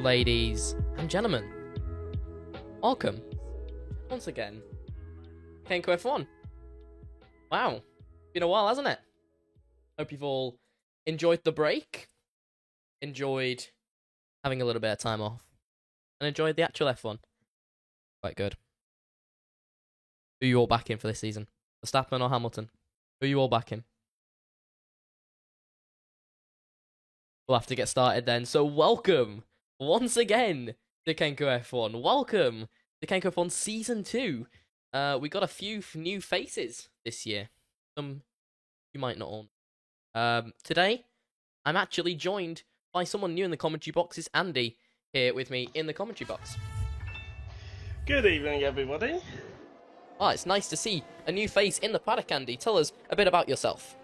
Ladies and gentlemen, welcome once again, KenCo F1. Wow, been a while, hasn't it? Hope you've all enjoyed the break, enjoyed having a little bit of time off, and enjoyed the actual F1. Quite good. Who are you all backing for this season? Verstappen or Hamilton? Who are you all backing? We'll have to get started then. So welcome once again to KenCo F1. Welcome to KenCo F1 Season 2. We got a few new faces this year. Some you might not all know. Today, I'm actually joined by someone new in the commentary box. It's Andy here with me in the commentary box. Good evening, everybody. Oh, it's nice to see a new face in the paddock, Andy. Tell us a bit about yourself.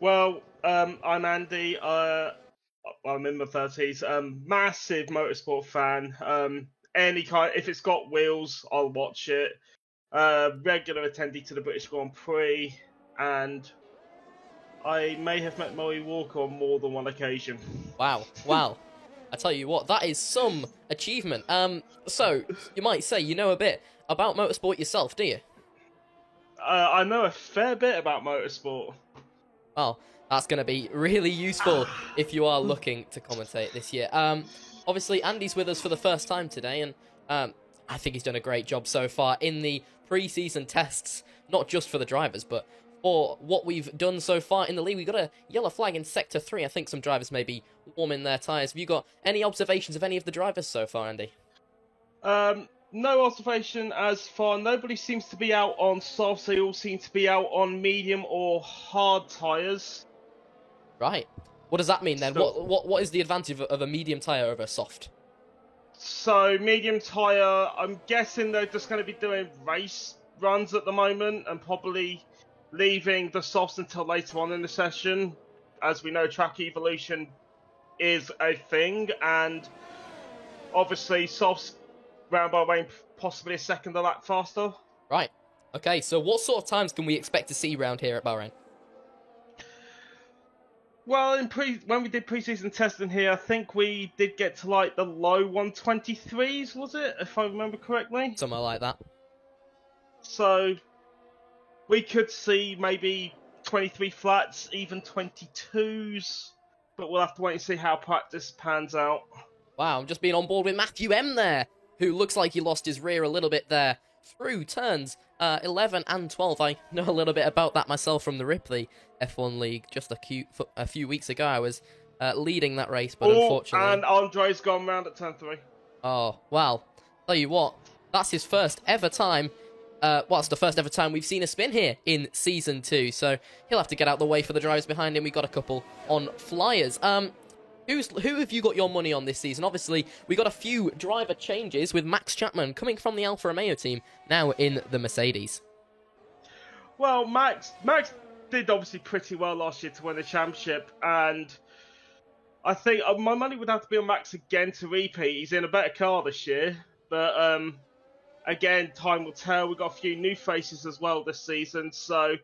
Well, I'm Andy. I'm in my 30s. Massive motorsport fan. Any kind, if it's got wheels, I'll watch it. Regular attendee to the British Grand Prix, and I may have met Murray Walker on more than one occasion. Wow. I tell you what, that is some achievement. So, you might say you know a bit about motorsport yourself, do you? I know a fair bit about motorsport. Well, that's going to be really useful if you are looking to commentate this year. Obviously, Andy's with us for the first time today, and I think he's done a great job so far in the pre-season tests, not just for the drivers, but for what we've done so far in the league. We got a yellow flag in Sector 3. I think some drivers may be warming their tyres. Have you got any observations of any of the drivers so far, Andy? No observation as far. Nobody seems to be out on softs. They all seem to be out on medium or hard tyres. Right. What does that mean then? What is the advantage of a medium tyre over a soft? So, medium tyre, I'm guessing they're just going to be doing race runs at the moment and probably leaving the softs until later on in the session. As we know, track evolution is a thing, and obviously softs round by round, possibly a second a lap faster. Right. Okay, so what sort of times can we expect to see round here at Bahrain? Well, when we did pre-season testing here, I think we did get to like the low 123s, was it? If I remember correctly. Somewhere like that. So we could see maybe 23 flats, even 22s, but we'll have to wait and see how practice pans out. Wow, I'm just being on board with Matthew M there, who looks like he lost his rear a little bit there through turns 11 and 12. I know a little bit about that myself from the Ripley F1 League. Just a few weeks ago, I was leading that race, but unfortunately... and Andre's gone round at turn 3. Oh, well, tell you what, that's his first ever time. It's the first ever time we've seen a spin here in Season 2, so he'll have to get out the way for the drivers behind him. We've got a couple on flyers. Who have you got your money on this season? Obviously, we got a few driver changes with Max Chapman coming from the Alfa Romeo team, now in the Mercedes. Well, Max did obviously pretty well last year to win the championship, and I think my money would have to be on Max again to repeat. He's in a better car this year, but again, time will tell. We've got a few new faces as well this season, so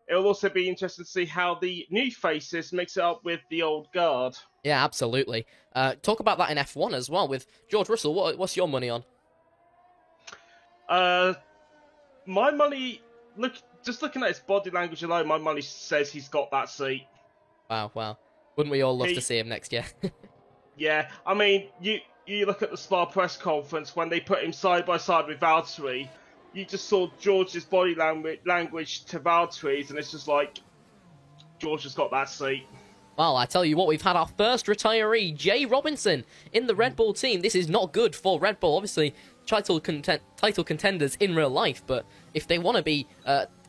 it'll also be interesting to see how the new faces mix it up with the old guard. Yeah, absolutely. Talk about that in F1 as well with George Russell. What's your money on? My money, just looking at his body language alone, my money says he's got that seat. Wow. Wouldn't we all love to see him next year? Yeah, I mean, you look at the Spa press conference when they put him side by side with Valtteri. You just saw George's body language to Valtteri's, and it's just like, George has got that seat. Well, I tell you what, we've had our first retiree, Jay Robinson, in the Red Bull team. This is not good for Red Bull. Obviously, title contenders in real life, but if they want to be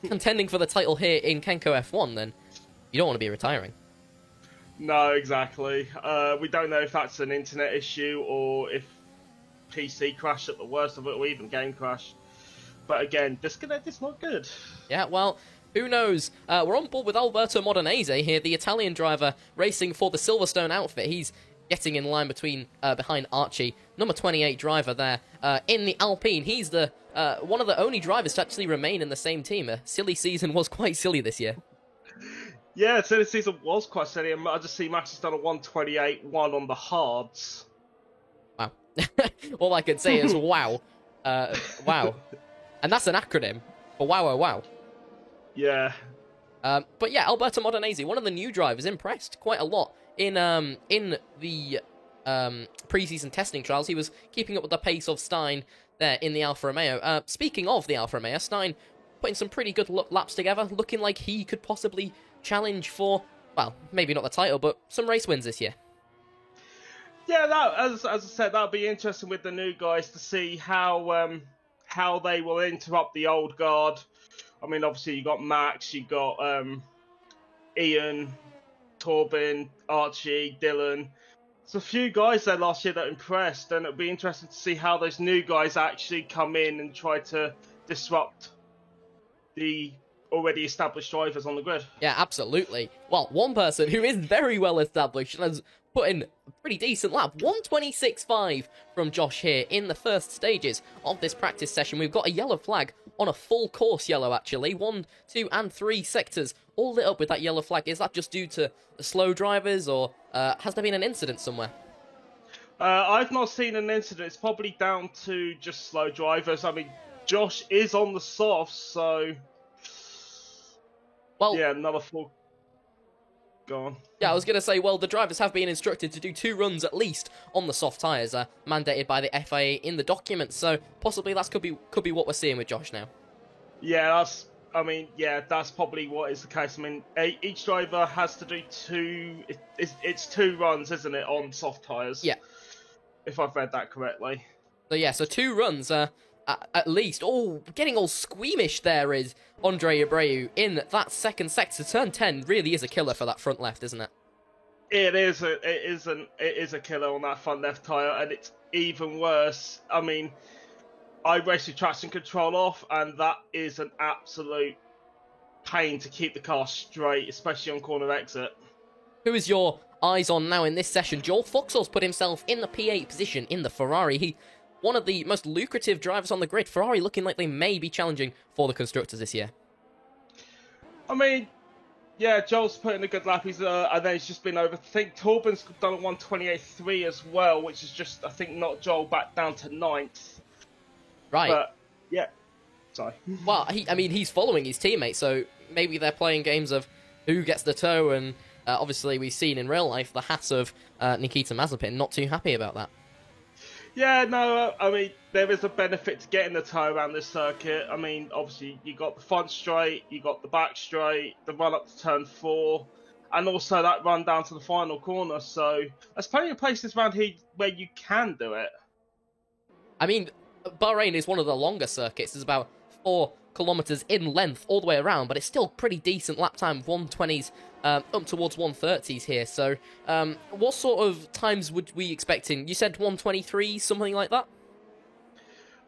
contending for the title here in Kenko F1, then you don't want to be retiring. No, exactly. We don't know if that's an internet issue or if PC crashed at the worst of it, or even game crash. But again, disconnect is not good. Yeah, well, who knows? We're on board with Alberto Modenese here, the Italian driver racing for the Silverstone outfit. He's getting in line behind Archie, number 28 driver there in the Alpine. He's the one of the only drivers to actually remain in the same team. A silly season was quite silly this year. Yeah, so this season was quite silly. I just see Max has done a 128-1 on the hards. Wow. All I can say is wow. Wow. And that's an acronym for wow, oh, wow. Yeah. But yeah, Alberto Modenese, one of the new drivers, impressed quite a lot in the pre-season testing trials. He was keeping up with the pace of Stein there in the Alfa Romeo. Speaking of the Alfa Romeo, Stein putting some pretty good laps together, looking like he could possibly challenge for, well, maybe not the title, but some race wins this year. Yeah, as I said, that'll be interesting with the new guys to see how they will interrupt the old guard. I mean, obviously you got Max, you got Ian, Torben, Archie, Dylan. There's a few guys there last year that impressed, and it'll be interesting to see how those new guys actually come in and try to disrupt the already established drivers on the grid. Yeah, absolutely. Well, one person who is very well established and has put in a pretty decent lap, 126.5 from Josh here in the first stages of this practice session. We've got a yellow flag on a full course yellow, actually. 1, 2, and 3 sectors all lit up with that yellow flag. Is that just due to the slow drivers, or has there been an incident somewhere? I've not seen an incident. It's probably down to just slow drivers. I mean, Josh is on the softs, so... Well, yeah, another full... Go on. Yeah, I was going to say, well, the drivers have been instructed to do 2 runs at least on the soft tyres, mandated by the FIA in the documents, so possibly that could be what we're seeing with Josh now. Yeah, that's probably what is the case. I mean, each driver has to do 2... It's 2 runs, isn't it, on soft tyres? Yeah. If I've read that correctly. So 2 runs, at least. Oh, getting all squeamish there is Andre Abreu in that second sector. Turn 10 really is a killer for that front left, isn't it? It is a killer on that front left tyre, and it's even worse. I mean, I race with traction control off, and that is an absolute pain to keep the car straight, especially on corner exit. Who is your eyes on now in this session? Joel Fuxell's put himself in the P8 position in the Ferrari. One of the most lucrative drivers on the grid. Ferrari looking like they may be challenging for the constructors this year. I mean, yeah, Joel's put in a good lap. And then he's just been over. I think Torben's done a 128.3 as well, which is just, I think, knocked Joel back down to 9th. Right. But, yeah. Sorry. Well, he's following his teammates, so maybe they're playing games of who gets the toe, and obviously we've seen in real life the Haas of Nikita Mazepin not too happy about that. Yeah, no, I mean, there is a benefit to getting the toe around this circuit. I mean, obviously, you got the front straight, you got the back straight, the run up to turn 4, and also that run down to the final corner. So, there's plenty of places around here where you can do it. I mean, Bahrain is one of the longer circuits. It's about 4 kilometers in length all the way around, but it's still pretty decent lap time of 120s up towards 130s here. So, what sort of times would we expecting? You said 123, something like that?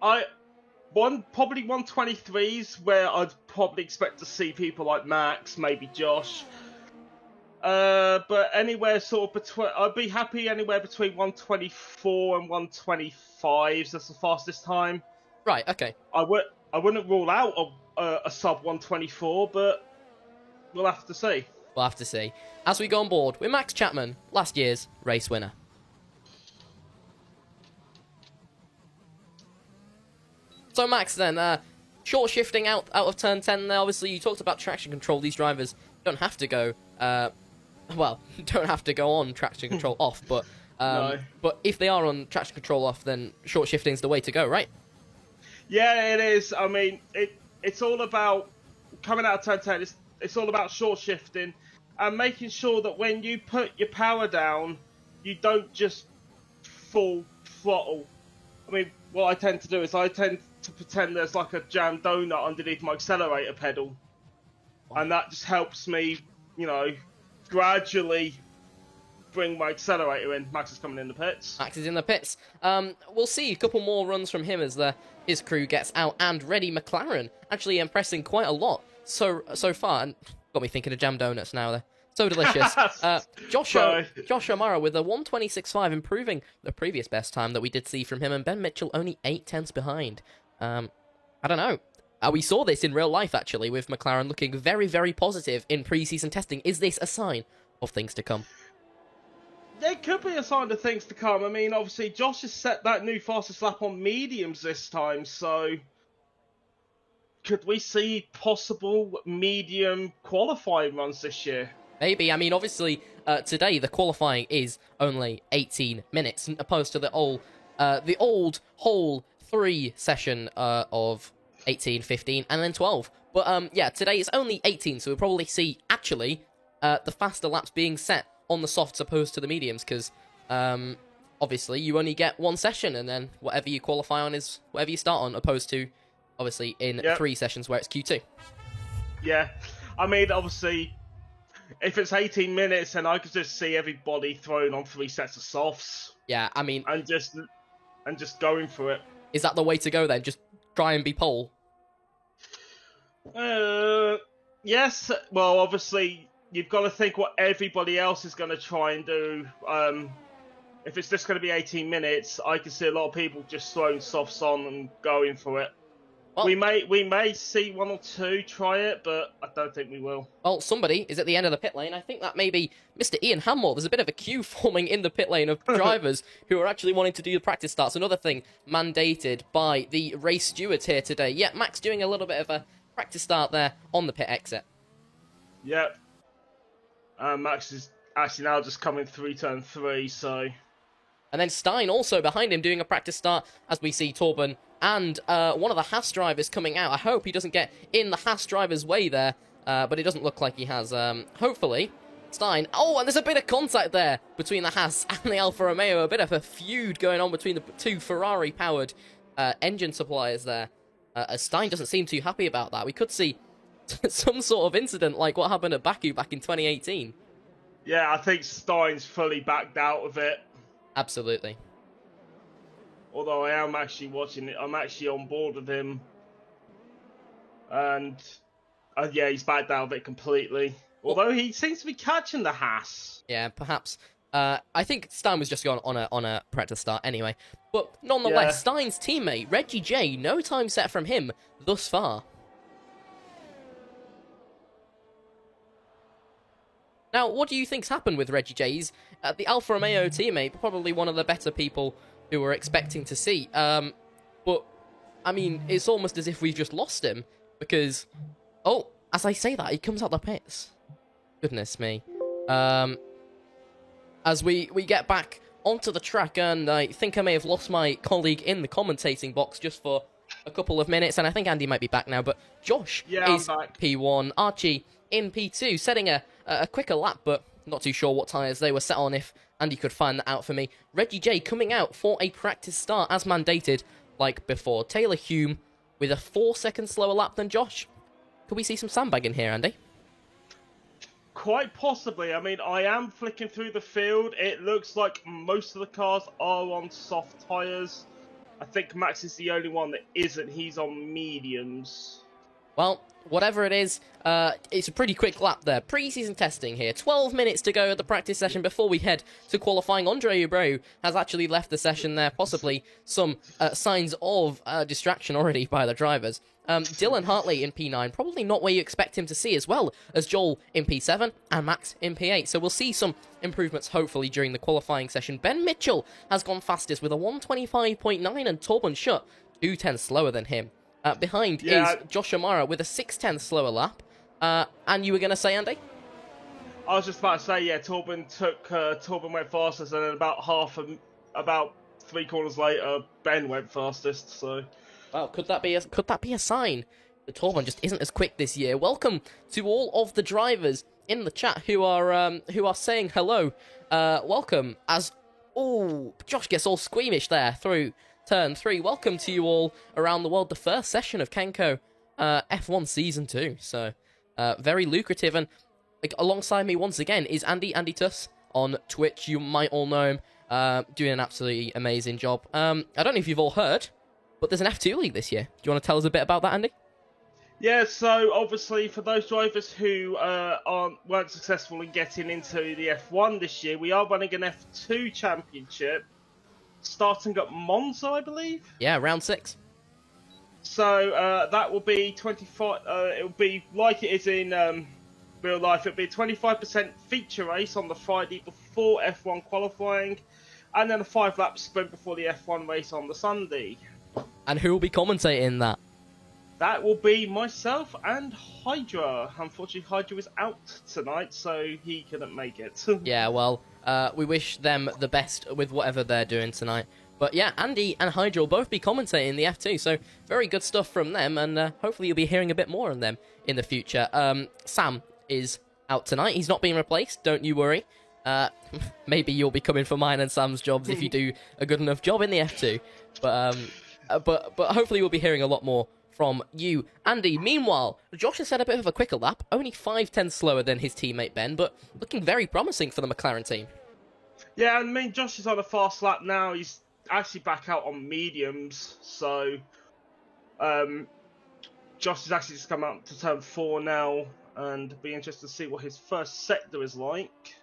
Probably 123s, where I'd probably expect to see people like Max, maybe Josh. But anywhere sort of between, I'd be happy anywhere between 124 and 125s. That's the fastest time. Right. Okay. I wouldn't rule out a sub 124, but we'll have to see. We'll have to see. As we go on board with Max Chapman, last year's race winner. So Max, then, short shifting out of turn 10 there. Obviously, you talked about traction control. These drivers don't have to go, don't have to go on traction control off, but No. but if they are on traction control off, then short shifting's the way to go, right? Yeah, it is. I mean, it's all about coming out of turn 10. It's all about short shifting and making sure that when you put your power down, you don't just full throttle. I mean, what I tend to do is I tend to pretend there's like a jam donut underneath my accelerator pedal, and that just helps me, gradually bring my accelerator in. Max is coming in the pits. Max is in the pits. We'll see a couple more runs from him as his crew gets out, and Reddy McLaren actually impressing quite a lot so far, and got me thinking of jam donuts now. They're so delicious. Josh O'Mara with a 126.5, improving the previous best time that we did see from him, and Ben Mitchell only 0.8 behind. I don't know. We saw this in real life, actually, with McLaren looking very, very positive in pre-season testing. Is this a sign of things to come? There could be a sign of things to come. I mean, obviously, Josh has set that new fastest lap on mediums this time, so could we see possible medium qualifying runs this year? Maybe. I mean, obviously, today the qualifying is only 18 minutes, opposed to the old whole 3 session of 18, 15, and then 12. But yeah, today is only 18, so we'll probably see, actually, the faster laps being set on the softs opposed to the mediums, because obviously you only get 1 session, and then whatever you qualify on is whatever you start on, opposed to, obviously, in 3 sessions where it's Q2. Yeah. I mean, obviously, if it's 18 minutes, then I could just see everybody throwing on 3 sets of softs. Yeah, I mean... And just going for it. Is that the way to go, then? Just try and be pole? Yes. Well, obviously, you've got to think what everybody else is going to try and do. If it's just going to be 18 minutes, I can see a lot of people just throwing softs on and going for it. Well, we may see 1 or 2 try it, but I don't think we will. Well, somebody is at the end of the pit lane. I think that may be Mr. Ian Hammore. There's a bit of a queue forming in the pit lane of drivers who are actually wanting to do the practice starts. Another thing mandated by the race stewards here today. Yeah, Max doing a little bit of a practice start there on the pit exit. Yep. Max is actually now just coming through turn 3, so... And then Stein also behind him doing a practice start as we see Torben and one of the Haas drivers coming out. I hope he doesn't get in the Haas driver's way there, but it doesn't look like he has. Hopefully, Stein... Oh, and there's a bit of contact there between the Haas and the Alfa Romeo. A bit of a feud going on between the 2 Ferrari-powered engine suppliers there. As Stein doesn't seem too happy about that. We could see some sort of incident like what happened at Baku back in 2018. Yeah, I think Stein's fully backed out of it. Absolutely. Although I am actually watching it, I'm actually on board with him. And, yeah, he's backed out of it completely. Although he seems to be catching the Haas. Yeah, perhaps. I think Stein was just going on a practice start anyway. But nonetheless, Stein's teammate, Reggie J, no time set from him thus far. Now, what do you think's happened with Reggie J? He's the Alfa Romeo teammate, probably one of the better people who we're expecting to see. But, I mean, it's almost as if we've just lost him, because... Oh, as I say that, he comes out the pits. Goodness me. As we get back onto the track, and I think I may have lost my colleague in the commentating box just for a couple of minutes, and I think Andy might be back now, but Josh is P1, Archie in P2, setting a quicker lap, but not too sure what tyres they were set on, if Andy could find that out for me. Reggie J coming out for a practice start as mandated, like before. Taylor Hume with a 4-second slower lap than Josh. Could we see some sandbagging here, Andy? Quite possibly. I mean, I am flicking through the field. It looks like most of the cars are on soft tyres. I think Max is the only one that isn't. He's on mediums. Well, whatever it is, it's a pretty quick lap there. Pre-season testing here. 12 minutes to go at the practice session before we head to qualifying. Andre Abreu has actually left the session there. Possibly some signs of distraction already by the drivers. Dylan Hartley in P9, probably not where you expect him to see, as well as Joel in P7 and Max in P8. So we'll see some improvements, hopefully, during the qualifying session. Ben Mitchell has gone fastest with a 125.9, and Torben Schutt 2/10 slower than him. Behind is Josh Amara with a 6/10 slower lap. And you were going to say, Andy? I was just about to say, yeah, Torben went fastest, and then about 3 corners later, Ben went fastest, so... Well, could that be a sign that Torben just isn't as quick this year? Welcome to all of the drivers in the chat who are saying hello. Welcome as Josh gets all squeamish there through turn 3. Welcome to you all around the world. The first session of Kenko F1 Season 2. So very lucrative. And alongside me once again is Andy Tuss on Twitch. You might all know him, doing an absolutely amazing job. I don't know if you've all heard, but there's an F2 league this year. Do you want to tell us a bit about that, Andy? Yeah, so obviously for those drivers who weren't successful in getting into the F1 this year, we are running an F2 championship starting at Monza, I believe. Yeah, round 6. So that will be 25. It will be like it is in real life. It'll be a 25% feature race on the Friday before F1 qualifying, and then a 5-lap sprint before the F1 race on the Sunday. And who will be commentating that? That will be myself and Hydra. Unfortunately, Hydra is out tonight, so he couldn't make it. Yeah, well, we wish them the best with whatever they're doing tonight. But yeah, Andy and Hydra will both be commentating the F2, so very good stuff from them, and hopefully you'll be hearing a bit more on them in the future. Sam is out tonight. He's not being replaced, don't you worry. Maybe you'll be coming for mine and Sam's jobs if you do a good enough job in the F2. But hopefully we'll be hearing a lot more from you, Andy. Meanwhile, Josh has had a bit of a quicker lap, only 5/10 slower than his teammate Ben, but looking very promising for the McLaren team. Yeah, I mean, Josh is on a fast lap now. He's actually back out on mediums, so Josh has actually just come out to turn 4 now, and be interested to see what his first sector is like.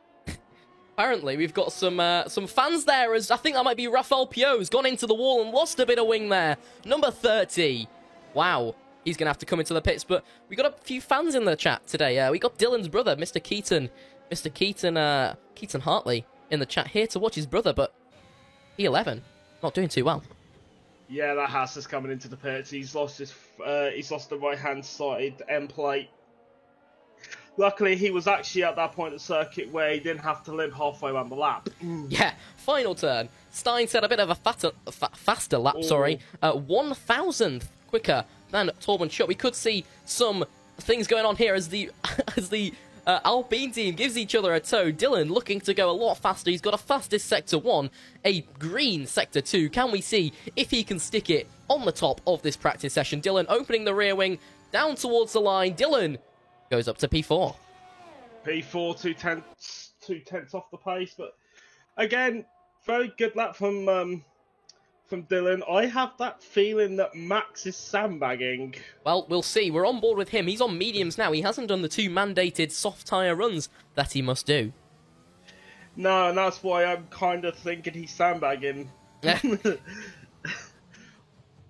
Apparently, we've got some fans there, as I think that might be Rafael Pio's gone into the wall and lost a bit of wing there. Number 30. Wow, he's going to have to come into the pits, but we got a few fans in the chat today. We got Dylan's brother, Mr. Keaton Hartley, in the chat here to watch his brother, but P11, not doing too well. Yeah, that Haas is coming into the pits. He's lost the right-hand side end plate. Luckily, he was actually at that point of the circuit where he didn't have to limp halfway around the lap. Yeah, final turn. Stein said a bit of a faster lap, 1,000th quicker than Torben Schutt. We could see some things going on here as the Alpine team gives each other a tow. Dylan looking to go a lot faster. He's got a fastest Sector 1, a green Sector 2. Can we see if he can stick it on the top of this practice session? Dylan opening the rear wing, down towards the line. Dylan goes up to P4. P4, 2/10 off the pace, but again, very good lap from Dylan. I have that feeling that Max is sandbagging. Well, we'll see. We're on board with him. He's on mediums now. He hasn't done the 2 mandated soft tyre runs that he must do. No, and that's why I'm kind of thinking he's sandbagging.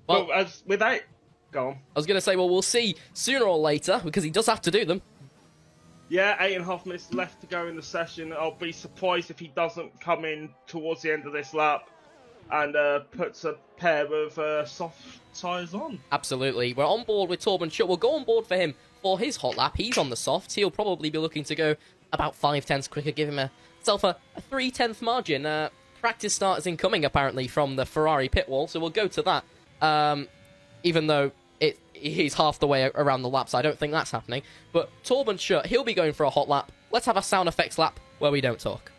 Well, as without... Go on. I was going to say, well, we'll see sooner or later, because he does have to do them. Yeah, 8.5 minutes left to go in the session. I'll be surprised if he doesn't come in towards the end of this lap and puts a pair of soft tyres on. Absolutely. We're on board with Torben Schutt. We'll go on board for him for his hot lap. He's on the softs. He'll probably be looking to go about 5/10 quicker, give himself a 3/10 margin. Practice start is incoming, apparently, from the Ferrari pit wall, so we'll go to that. Even though he's half the way around the lap, so I don't think that's happening. But Torben Schutt, he'll be going for a hot lap. Let's have a sound effects lap where we don't talk.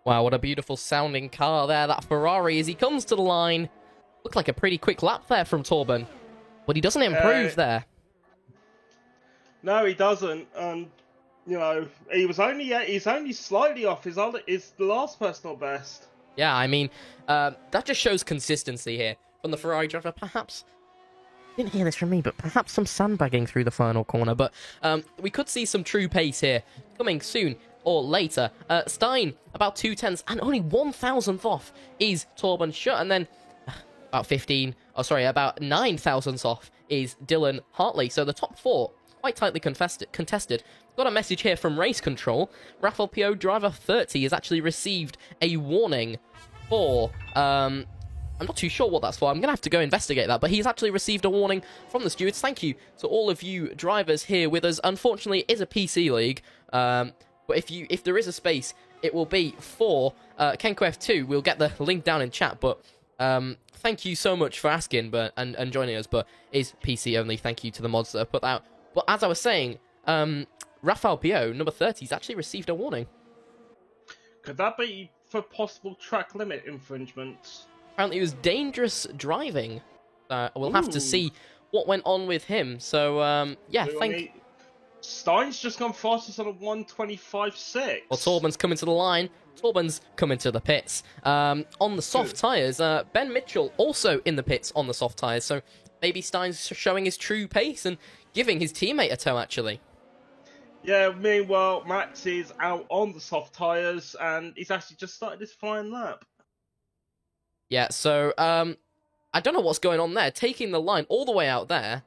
Wow, what a beautiful sounding car there, that Ferrari, as he comes to the line. Looked like a pretty quick lap there from Torben, but he doesn't improve there. No, he doesn't. And he's only slightly off his last personal best. Yeah, I mean, that just shows consistency here from the Ferrari driver. Perhaps, didn't hear this from me, but perhaps some sandbagging through the final corner. But we could see some true pace here coming soon or later. Stein, about 0.2, and only 1,000th off is Torben Schutt. And then about 9 thousandths off is Dylan Hartley. So the top four, quite tightly contested. Got a message here from Race Control. Rafael Pio, driver 30, has actually received a warning for... I'm not too sure what that's for. I'm going to have to go investigate that. But he's actually received a warning from the stewards. Thank you to all of you drivers here with us. Unfortunately, it is a PC league. But if there is a space, it will be for Kenko F2. We'll get the link down in chat. But thank you so much for asking and joining us. But is PC only. Thank you to the mods that have put that out. But as I was saying... Rafael Pio, number 30, has actually received a warning. Could that be for possible track limit infringements? Apparently it was dangerous driving. We'll have to see what went on with him. So, Stein's just gone fastest on a 1:25.6. Well, Torben's coming to the line. Torben's coming to the pits. On the soft tyres, Ben Mitchell also in the pits on the soft tyres. So maybe Stein's showing his true pace and giving his teammate a tow, actually. Yeah, meanwhile, Max is out on the soft tyres, and he's actually just started his flying lap. Yeah, so, I don't know what's going on there. Taking the line all the way out there.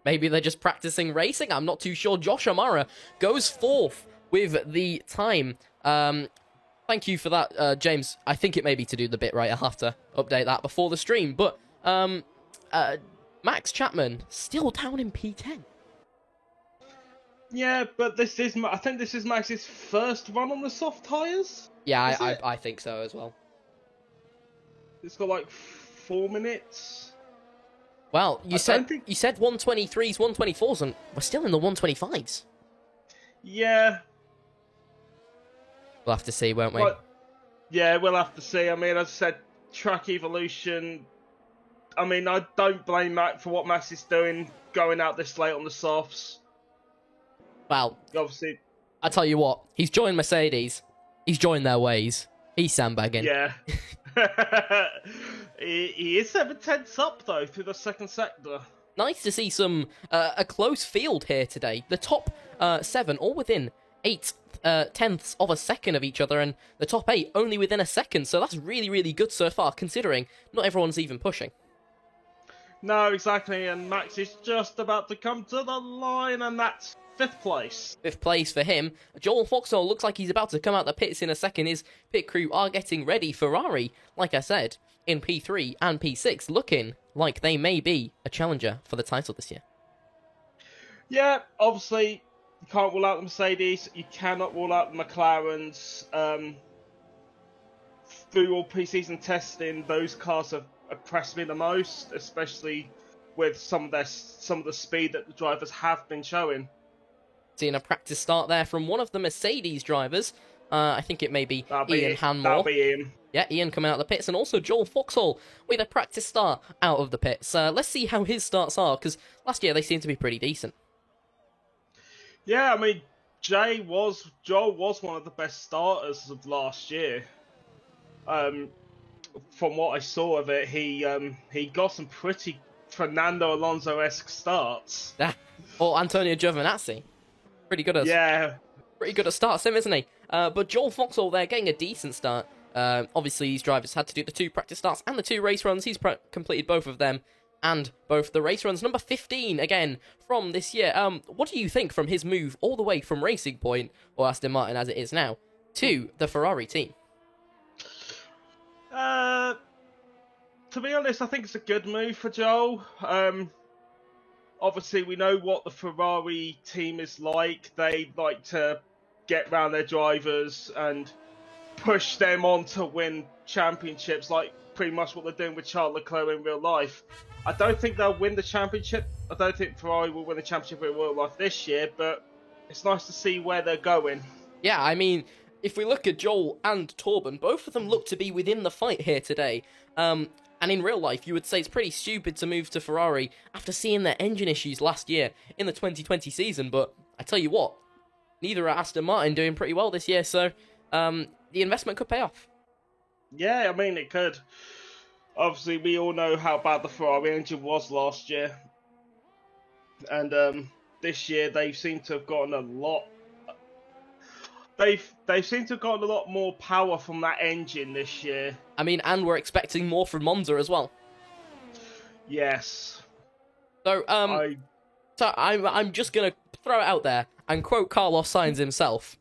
Maybe they're just practicing racing. I'm not too sure. Josh Amara goes fourth with the time. Thank you for that, James. I think it may be to do the bit right. I'll have to update that before the stream. But, Max Chapman still down in P10. Yeah, but I think this is Max's first run on the soft tyres. Yeah, I think so as well. It's got like 4 minutes. Well, you said 123s, 124s, and we're still in the 125s. Yeah. We'll have to see, won't we? But, yeah, we'll have to see. I mean, as I said, track evolution. I mean, I don't blame Max for what Max is doing, going out this late on the softs. Well, obviously, I tell you what, he's joined Mercedes. He's joined their ways. He's sandbagging. Yeah. he is 7/10 up, though, through the second sector. Nice to see some a close field here today. The top 7 all within 8/10ths of a second of each other, and the top 8 only within a second. So that's really, really good so far, considering not everyone's even pushing. No, exactly, and Max is just about to come to the line, and that's 5th place. 5th place for him. Joel Foxhall looks like he's about to come out the pits in a second. His pit crew are getting ready. Ferrari, like I said, in P3 and P6, looking like they may be a challenger for the title this year. Yeah, obviously, you can't rule out the Mercedes. You cannot rule out the McLarens. Through all pre-season testing, those cars have impressed me the most, especially with some of the speed that the drivers have been showing. Seeing a practice start there from one of the Mercedes drivers. I think it may be Ian Hanmore. That'll be Ian. Yeah, Ian coming out of the pits, and also Joel Foxhall with a practice start out of the pits. Let's see how his starts are, because last year they seemed to be pretty decent. Yeah, I mean, Joel was one of the best starters of last year. From what I saw of it, he got some pretty Fernando Alonso-esque starts. Or Antonio Giovinazzi. Pretty good at start sim, isn't he? But Joel Foxhall there getting a decent start. Obviously, these drivers had to do the 2 practice starts and the 2 race runs. He's completed both of them and both the race runs. Number 15 again from this year. What do you think from his move all the way from Racing Point, or Aston Martin as it is now, to the Ferrari team? To be honest, I think it's a good move for Joel. Obviously, we know what the Ferrari team is like. They like to get round their drivers and push them on to win championships, like pretty much what they're doing with Charles Leclerc in real life. I don't think they'll win the championship. I don't think Ferrari will win the championship in real life this year, but it's nice to see where they're going. Yeah, I mean, if we look at Joel and Torben, both of them look to be within the fight here today. And in real life, you would say it's pretty stupid to move to Ferrari after seeing their engine issues last year in the 2020 season. But I tell you what, neither are Aston Martin doing pretty well this year, so the investment could pay off. Yeah, I mean, it could. Obviously, we all know how bad the Ferrari engine was last year. And this year, they seem to have gotten a lot... They seem to have gotten a lot more power from that engine this year. I mean, and we're expecting more from Monza as well. Yes. So, I'm just going to throw it out there and quote Carlos Sainz himself.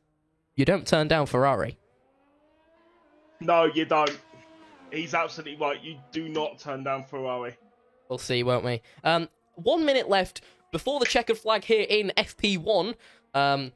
You don't turn down Ferrari. No, you don't. He's absolutely right. You do not turn down Ferrari. We'll see, won't we? 1 minute left before the checkered flag here in FP1,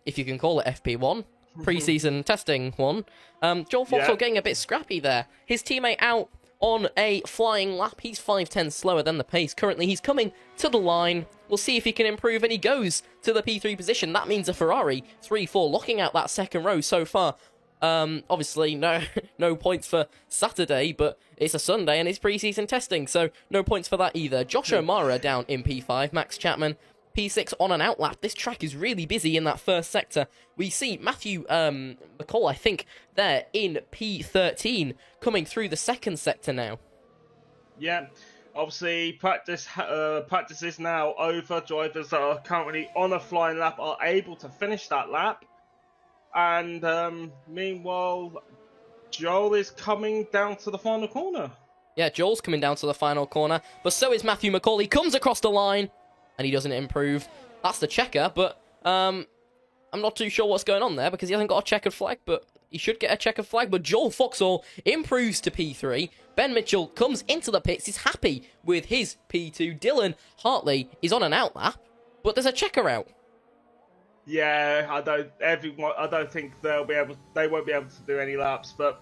if you can call it FP1. Pre-season testing one. Joel Vauxhall getting a bit scrappy there. His teammate out on a flying lap. He's 5/10 slower than the pace. Currently, he's coming to the line. We'll see if he can improve, and he goes to the P3 position. That means a Ferrari 3-4 locking out that second row so far. Obviously, no points for Saturday, but it's a Sunday and it's pre-season testing, so no points for that either. Josh O'Mara down in P5. Max Chapman P6 on an outlap. This track is really busy in that first sector. We see Matthew McCall, I think, there in P13, coming through the second sector now. Yeah, obviously practice is now over. Drivers that are currently on a flying lap are able to finish that lap. And meanwhile, Joel is coming down to the final corner. Yeah, Joel's coming down to the final corner, but so is Matthew McCall. He comes across the line, and he doesn't improve. That's the checker, but I'm not too sure what's going on there because he hasn't got a checkered flag, but he should get a checkered flag. But Joel Vauxhall improves to P3. Ben Mitchell comes into the pits. He's happy with his P2. Dylan Hartley is on an outlap, but there's a checker out. Yeah, I don't think they won't be able to do any laps, but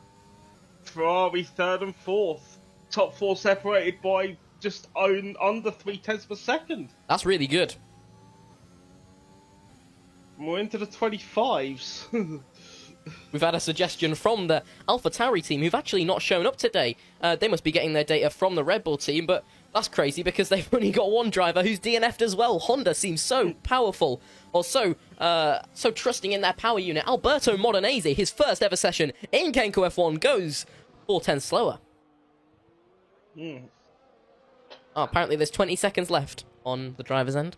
Ferrari third and fourth. Top four separated by just under 0.3 per second. That's really good. We're into the 25s. We've had a suggestion from the AlphaTauri team who've actually not shown up today. They must be getting their data from the Red Bull team, but that's crazy because they've only got one driver who's DNF'd as well. Honda seems so powerful, or so trusting in their power unit. Alberto Modenese, his first ever session in Kenko F1, goes 4/10 slower. Oh, apparently there's 20 seconds left on the driver's end.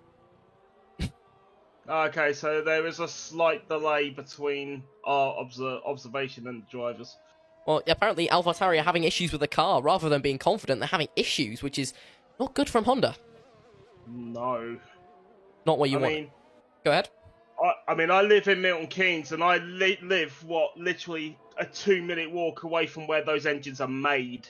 Okay, so there is a slight delay between our observation and the drivers. Well, apparently AlphaTauri are having issues with the car. Rather than being confident, they're having issues, which is not good from Honda. No. Not what you want. Go ahead. I live in Milton Keynes, and I live, literally a 2-minute walk away from where those engines are made.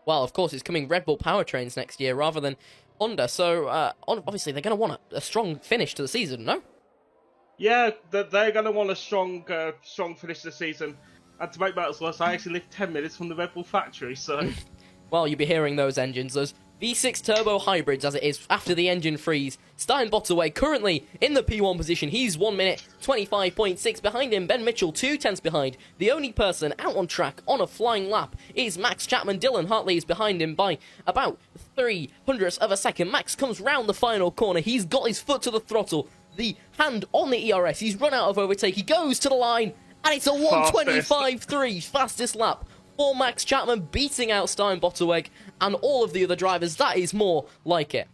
Well, of course, it's coming Red Bull powertrains next year rather than Honda, so obviously they're going to want a strong finish to the season, no? Yeah, they're going to want a strong finish to the season. And to make matters worse, I actually live 10 minutes from the Red Bull factory, so... Well, you'll be hearing those engines, those V6 turbo hybrids as it is after the engine freeze. Stein Botaway currently in the P1 position. He's 1 minute 25.6 behind him. Ben Mitchell 2/10 behind. The only person out on track on a flying lap is Max Chapman. Dylan Hartley is behind him by about 0.03 of a second. Max comes round the final corner. He's got his foot to the throttle. The hand on the ERS. He's run out of overtake. He goes to the line. And it's a 1:25.3 fastest lap for Max Chapman, beating out Stein Botaweg and all of the other drivers. That is more like it.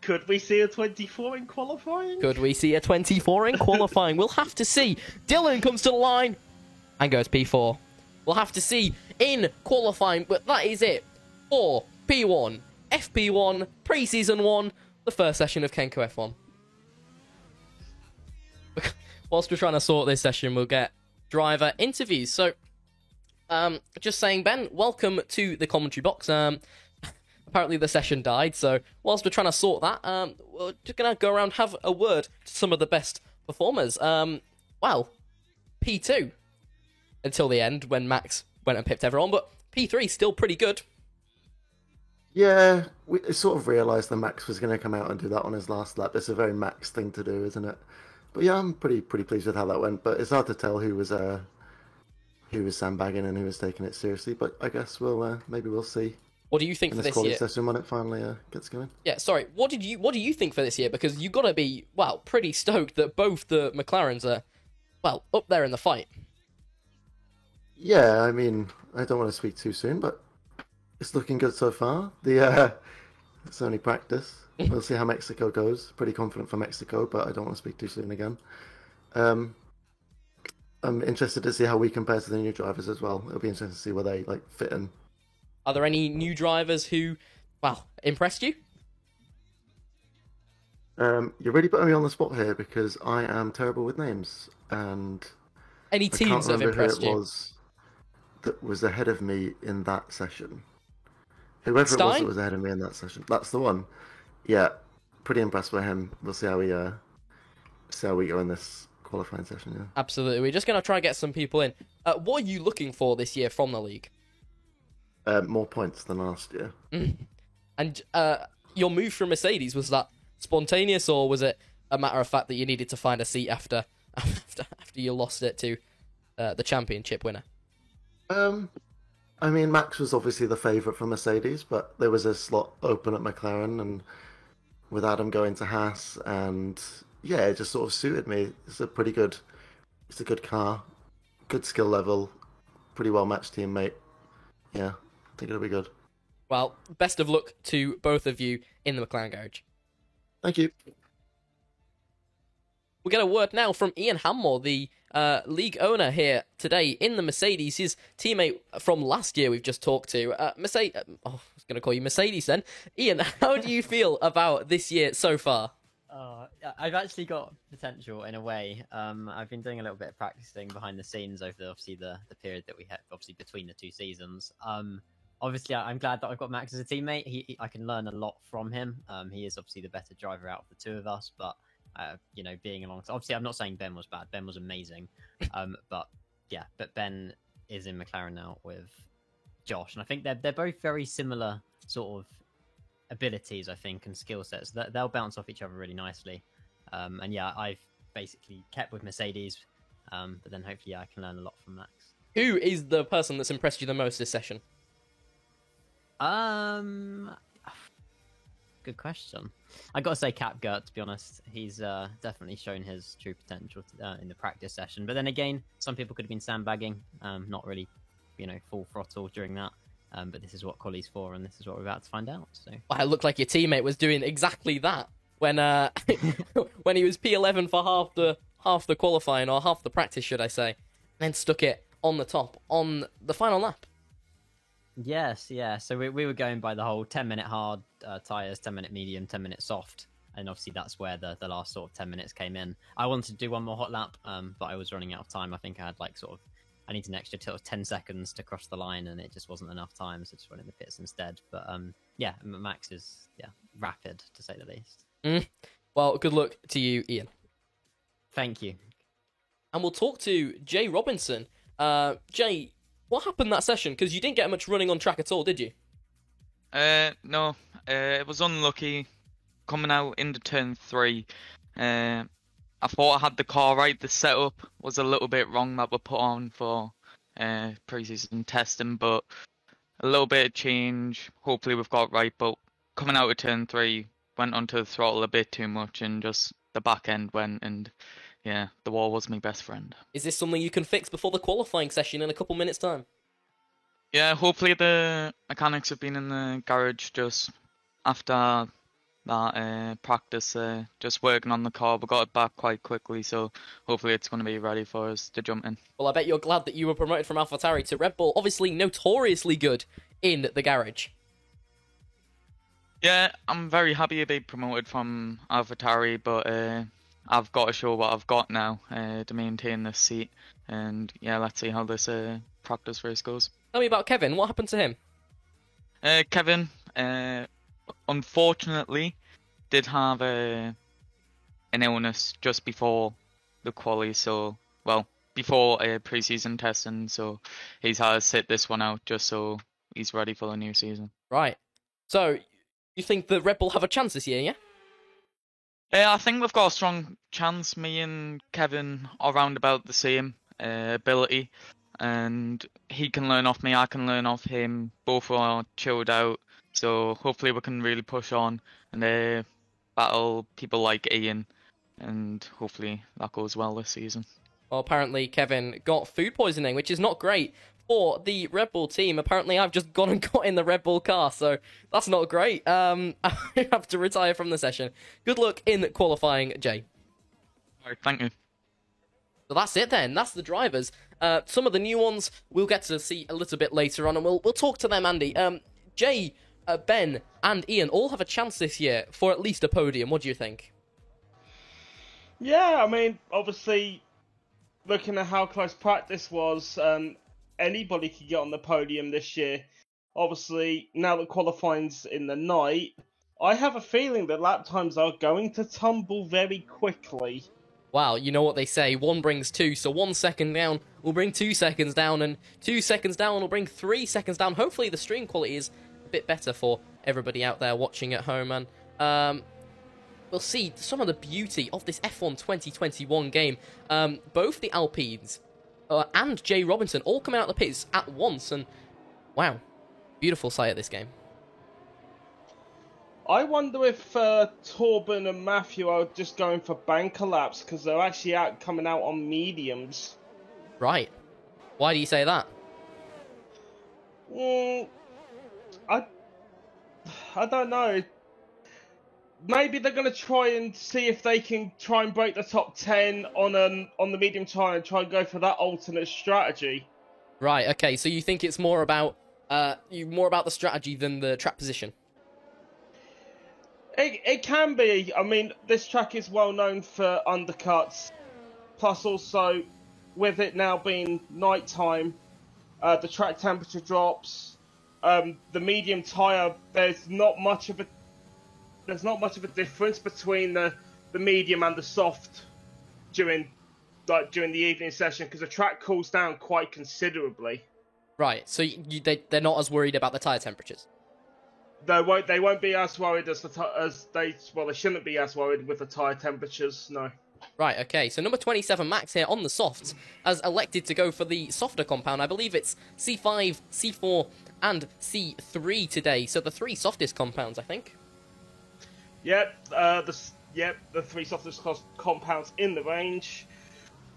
Could we see a 24 in qualifying? Could we see a 24 in qualifying? We'll have to see. Dylan comes to the line and goes P4. We'll have to see in qualifying, but that is it for P1, FP1, Pre-Season 1, the first session of Kenko F1. Whilst we're trying to sort this session, we'll get driver interviews. So, just saying, Ben, welcome to the commentary box. Apparently the session died, so whilst we're trying to sort that, we're just going to go around have a word to some of the best performers. Well, P2 until the end when Max went and pipped everyone, but P3 still pretty good. Yeah, we sort of realised that Max was going to come out and do that on his last lap. It's a very Max thing to do, isn't it? But yeah, I'm pretty pleased with how that went. But it's hard to tell who was sandbagging and who was taking it seriously. But I guess maybe we'll see What do you think in for this this quality year? session when it finally gets going. Yeah, sorry. What do you think for this year? Because you got to be pretty stoked that both the McLarens are up there in the fight. Yeah, I mean, I don't want to speak too soon, but it's looking good so far. It's only practice. We'll see how Mexico goes. Pretty confident for Mexico, but I don't want to speak too soon again. Um, I'm interested to see how we compare to the new drivers as well. It'll be interesting to see where they fit in. Are there any new drivers who, impressed you? You're really putting me on the spot here because I am terrible with names, and Any I can't teams that have remember who impressed it you? was that was ahead of me in that session. Whoever it was Stein? that was ahead of me in that session. That's the one. Yeah, pretty impressed by him. We'll see how we go in this qualifying session. Yeah. Absolutely. We're just going to try and get some people in. What are you looking for this year from the league? More points than last year. And your move from Mercedes, was that spontaneous, or was it a matter of fact that you needed to find a seat after you lost it to the championship winner? I mean, Max was obviously the favourite for Mercedes, but there was a slot open at McLaren, and with Adam going to Haas, and yeah, it just sort of suited me. It's a good car, good skill level, pretty well matched teammate. Yeah, I think it'll be good. Well, best of luck to both of you in the McLaren garage. Thank you. We'll get a word now from Ian Hammore, the league owner here today in the Mercedes, his teammate from last year we've just talked to. Mercedes, I was going to call you Mercedes then. Ian, how do you feel about this year so far? I've actually got potential in a way. I've been doing a little bit of practicing behind the scenes over the period that we had between the two seasons. Obviously, I'm glad that I've got Max as a teammate. I can learn a lot from him. He is obviously the better driver out of the two of us, but being alongside. Obviously, I'm not saying Ben was bad. Ben was amazing. But Ben is in McLaren now with Josh, and I think they're both very similar sort of abilities, I think, and skill sets. They'll bounce off each other really nicely. And yeah, I've basically kept with Mercedes, but then hopefully I can learn a lot from Max. Who is the person that's impressed you the most this session? Good question. I got to say Cap Gert, to be honest. He's definitely shown his true potential in the practice session. But then again, some people could have been sandbagging, not really, full throttle during that. But this is what Collie's for, and this is what we're about to find out. So Well, it looked like your teammate was doing exactly that when when he was P11 for half the qualifying, or half the practice, should I say, and then stuck it on the top on the final lap. yes, yeah. So we were going by the whole 10-minute hard tyres, 10-minute medium, 10-minute soft. And obviously that's where the last sort of 10 minutes came in. I wanted to do one more hot lap, but I was running out of time. I think I had I needed an extra 10 seconds to cross the line, and it just wasn't enough time, so I just went in the pits instead. But yeah, Max is rapid, to say the least. Well, good luck to you, Ian. Thank you. And we'll talk to Jay Robinson. Jay, what happened that session? Because you didn't get much running on track at all, did you? No. It was unlucky coming out into turn 3. I thought I had the car right. The setup was a little bit wrong that we put on for pre-season testing, but a little bit of change. Hopefully we've got right. But coming out of turn 3, went onto the throttle a bit too much, and just the back end went, and yeah, the wall was my best friend. Is this something you can fix before the qualifying session in a couple minutes' time? Yeah, hopefully the mechanics have been in the garage just after that practice, just working on the car. We got it back quite quickly, so hopefully it's going to be ready for us to jump in. Well, I bet you're glad that you were promoted from AlphaTauri to Red Bull, obviously notoriously good in the garage. Yeah, I'm very happy to be promoted from AlphaTauri, but I've got to show what I've got now to maintain this seat. And yeah, let's see how this practice race goes. Tell me about Kevin. What happened to him? Kevin, unfortunately, did have an illness just before the quali, before pre-season testing, so he's had to sit this one out just so he's ready for the new season. Right. So, you think the Red Bull have a chance this year, yeah? Yeah, I think we've got a strong chance. Me and Kevin are around about the same ability, and he can learn off me, I can learn off him. Both are chilled out, so hopefully we can really push on and battle people like Ian, and hopefully that goes well this season. Well, apparently Kevin got food poisoning, which is not great for the Red Bull team. Apparently I've just gone and got in the Red Bull car, so that's not great. I have to retire from the session. Good luck in qualifying, Jay. All right, thank you. So that's it then. That's the drivers. Some of the new ones we'll get to see a little bit later on, and we'll talk to them, Andy. Jay, Ben, and Ian all have a chance this year for at least a podium. What do you think? Yeah, I mean, obviously, looking at how close practice was, anybody could get on the podium this year. Obviously, now that qualifying's in the night, I have a feeling that lap times are going to tumble very quickly. Wow, you know what they say, 1 brings 2, so 1 second down will bring 2 seconds down, and 2 seconds down will bring 3 seconds down. Hopefully the stream quality is a bit better for everybody out there watching at home, and we'll see some of the beauty of this F1 2021 game. Both the Alpines and Jay Robinson all coming out of the pits at once, and wow, beautiful sight of this game. I wonder if Torben and Matthew are just going for banker laps because they're actually coming out on mediums. Right. Why do you say that? I don't know. Maybe they're going to try and see if they can try and break the top 10 on the medium tire and try and go for that alternate strategy. Right. Okay. So you think it's more about the strategy than the track position? It can be. I mean, this track is well known for undercuts. Plus, also, with it now being nighttime, the track temperature drops. The medium tyre, there's not much of a difference between the medium and the soft during the evening session because the track cools down quite considerably. Right. So they're not as worried about the tyre temperatures. They won't be as worried they shouldn't be as worried with the tyre temperatures, no. Right, okay, so number 27, Max here on the softs, has elected to go for the softer compound. I believe it's C5, C4, and C3 today, so the 3 softest compounds, I think. Yep, the 3 softest compounds in the range.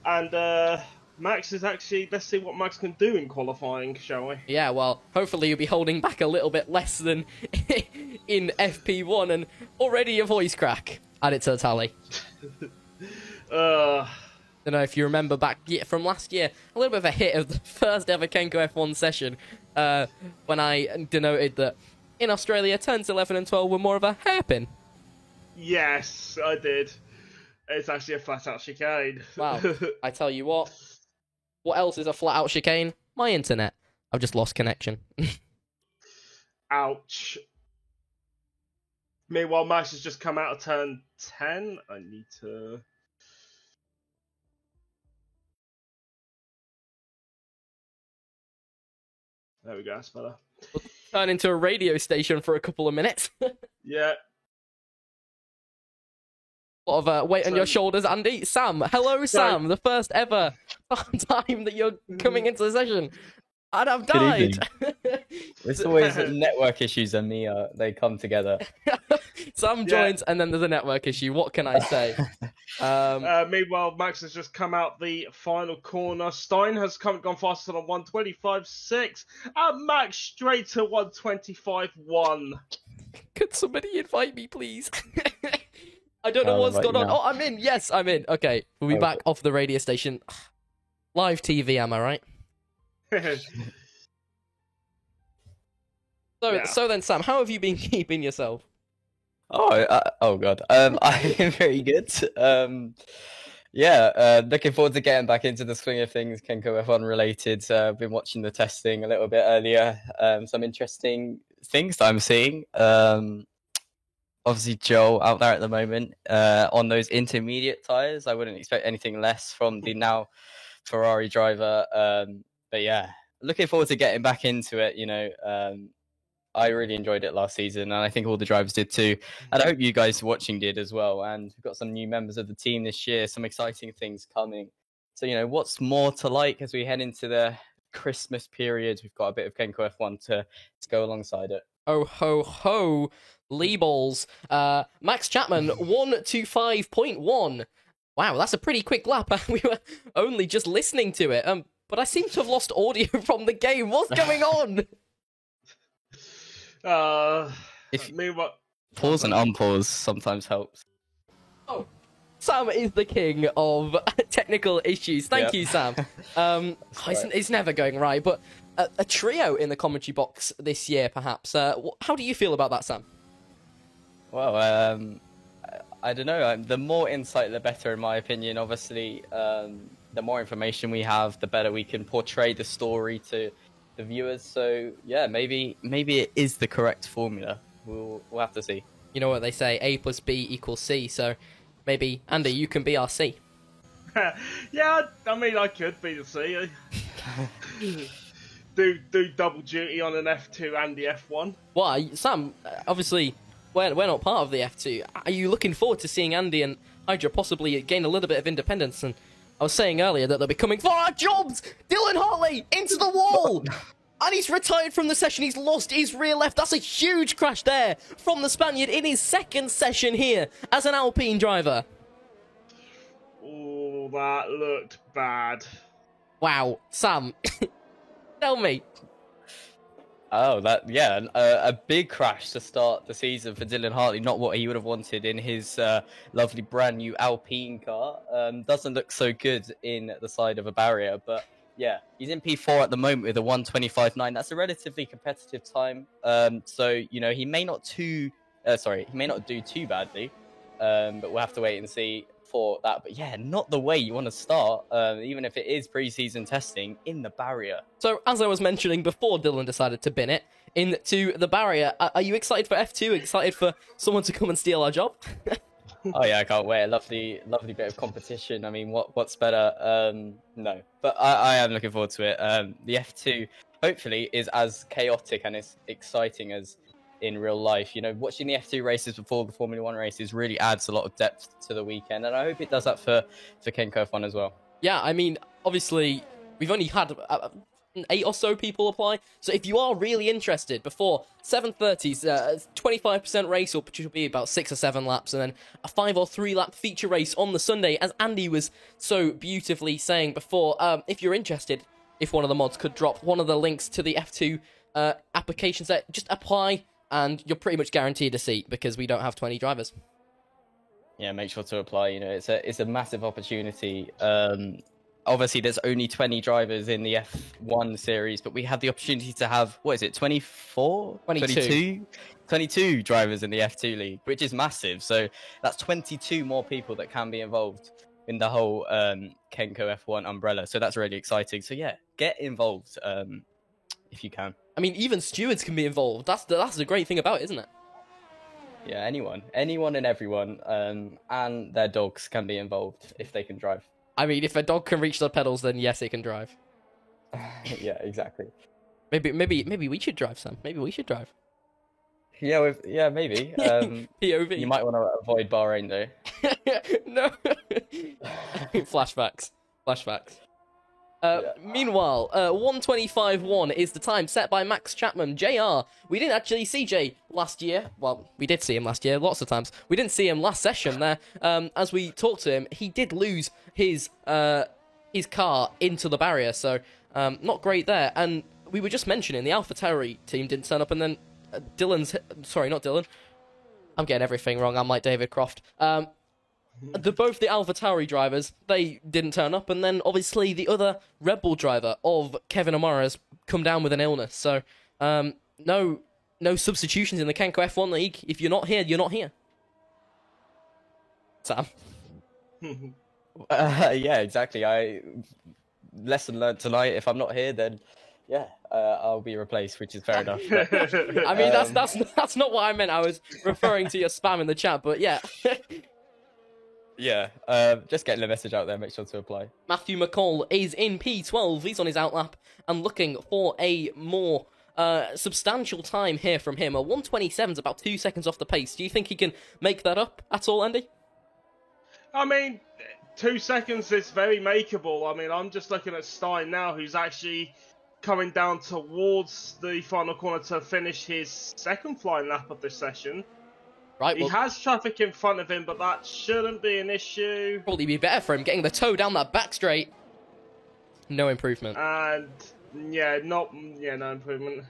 And Max is actually, let's see what Max can do in qualifying, shall we? Yeah, well, hopefully you'll be holding back a little bit less than in FP1, and already a voice crack. Add it to the tally. Don't know if you remember back from last year, a little bit of a hit of the first ever Kenko F1 session, when I denoted that in Australia, turns 11 and 12 were more of a hairpin. Yes, I did. It's actually a flat-out chicane. Wow, I tell you what else is a flat-out chicane? My internet. I've just lost connection. Ouch. Meanwhile, Max has just come out of turn 10. I need to... There we go, that's better. We'll turn into a radio station for a couple of minutes. Yeah. A lot of weight on your shoulders, Andy. Sam, hello, Sam. The first ever time that you're coming into the session. And I've died. It's always network issues and me. They come together. Sam joins, and then there's a network issue. What can I say? Meanwhile, Max has just come out the final corner. Stein has gone faster than 125.6. And Max straight to 125.1. Could somebody invite me, please? I don't know what's going on. Oh, I'm in. Yes, I'm in. Okay, we'll be back off the radio station. Live TV, am I right? So then, Sam, how have you been keeping yourself? Oh God. I've been very good. Looking forward to getting back into the swing of things, Kenko F1 related. I've been watching the testing a little bit earlier. Some interesting things that I'm seeing. Obviously, Joel out there at the moment on those intermediate tyres. I wouldn't expect anything less from the now Ferrari driver. But yeah, looking forward to getting back into it. I really enjoyed it last season, and I think all the drivers did too. And I hope you guys watching did as well. And we've got some new members of the team this year, some exciting things coming. So, what's more to like as we head into the Christmas period? We've got a bit of Kenko F1 to go alongside it. Oh ho ho, Lee balls. Max Chapman 125.1. Wow, that's a pretty quick lap. We were only just listening to it. But I seem to have lost audio from the game. What's going on? Pause and unpause sometimes helps. Oh, Sam is the king of technical issues. Thank you, Sam. It's never going right, but a trio in the commentary box this year, perhaps. How do you feel about that, Sam? Well, I don't know. The more insight, the better, in my opinion. Obviously, the more information we have, the better we can portray the story to the viewers. So, yeah, maybe it is the correct formula. We'll have to see. You know what they say, A plus B equals C, so maybe, Andy, you can be our C. Yeah, I mean, I could be the C. do double duty on an F2 and the F1. Why, Sam, obviously, we're not part of the F2. Are you looking forward to seeing Andy and Hydra possibly gain a little bit of independence? And I was saying earlier that they'll be coming for our jobs! Dylan Hartley, into the wall! And he's retired from the session. He's lost his rear left. That's a huge crash there from the Spaniard in his second session here as an Alpine driver. Oh, that looked bad. Wow. Sam, tell me. Oh, a big crash to start the season for Dylan Hartley. Not what he would have wanted in his lovely brand new Alpine car. Doesn't look so good in the side of a barrier, but yeah, he's in P4 at the moment with a 1:25.9. That's a relatively competitive time. So he may not do too badly, but we'll have to wait and see for that. But yeah, not the way you want to start, even if it is pre-season testing in the barrier. So as I was mentioning before, Dylan decided to bin it into the barrier. Are you excited for F2? Excited for someone to come and steal our job? Oh yeah, I can't wait. A lovely bit of competition. I mean, what's better? No, but I am looking forward to it. The F2 hopefully is as chaotic and as exciting as in real life. Watching the F2 races before the Formula 1 races really adds a lot of depth to the weekend, and I hope it does that for Kenko F1 as well. Yeah, I mean, obviously, we've only had 8 or so people apply, so if you are really interested, before 7:30's 25% race up, which will be about 6 or 7 laps, and then a 5 or 3 lap feature race on the Sunday, as Andy was so beautifully saying before. If you're interested, if one of the mods could drop one of the links to the F2 applications there, just apply, and you're pretty much guaranteed a seat, because we don't have 20 drivers. Yeah, make sure to apply. It's a massive opportunity. Obviously, there's only 20 drivers in the F1 series, but we have the opportunity to have, 24? 22 drivers in the F2 league, which is massive. So that's 22 more people that can be involved in the whole Kenko F1 umbrella. So that's really exciting. So yeah, get involved if you can. I mean, even stewards can be involved. That's the great thing about it, isn't it? Yeah, anyone and everyone, and their dogs can be involved if they can drive. I mean, if a dog can reach the pedals, then yes, it can drive. Yeah, exactly. Maybe we should drive, Sam. Maybe we should drive. Yeah, maybe. POV. You might want to avoid Bahrain, though. No. Flashbacks. Meanwhile, 1:25.1 is the time set by Max Chapman. JR, we didn't actually see Jay last year. Well, we did see him last year, lots of times. We didn't see him last session there. As we talked to him, he did lose his car into the barrier, so not great there. And we were just mentioning the AlphaTauri team didn't turn up, and then sorry, not Dylan. I'm getting everything wrong. I'm like David Croft. Both the AlphaTauri drivers, they didn't turn up, and then obviously the other Red Bull driver of Kevin O'Mara has come down with an illness. So no substitutions in the Kenko F1 League. If you're not here, you're not here. Sam? Yeah, exactly. Lesson learned tonight. If I'm not here, then yeah, I'll be replaced, which is fair enough. But, I mean, that's not what I meant. I was referring to your spam in the chat, but yeah. Yeah, just getting the message out there. Make sure to apply. Matthew McCall is in P12. He's on his outlap and looking for a more substantial time here from him. A 1:27 is about 2 seconds off the pace. Do you think he can make that up at all, Andy? I mean, 2 seconds is very makeable. I mean, I'm just looking at Stein now, who's actually coming down towards the final corner to finish his second flying lap of this session. Right, He has traffic in front of him, but that shouldn't be an issue. probably be better for him getting the toe down that back straight. No improvement. And no improvement.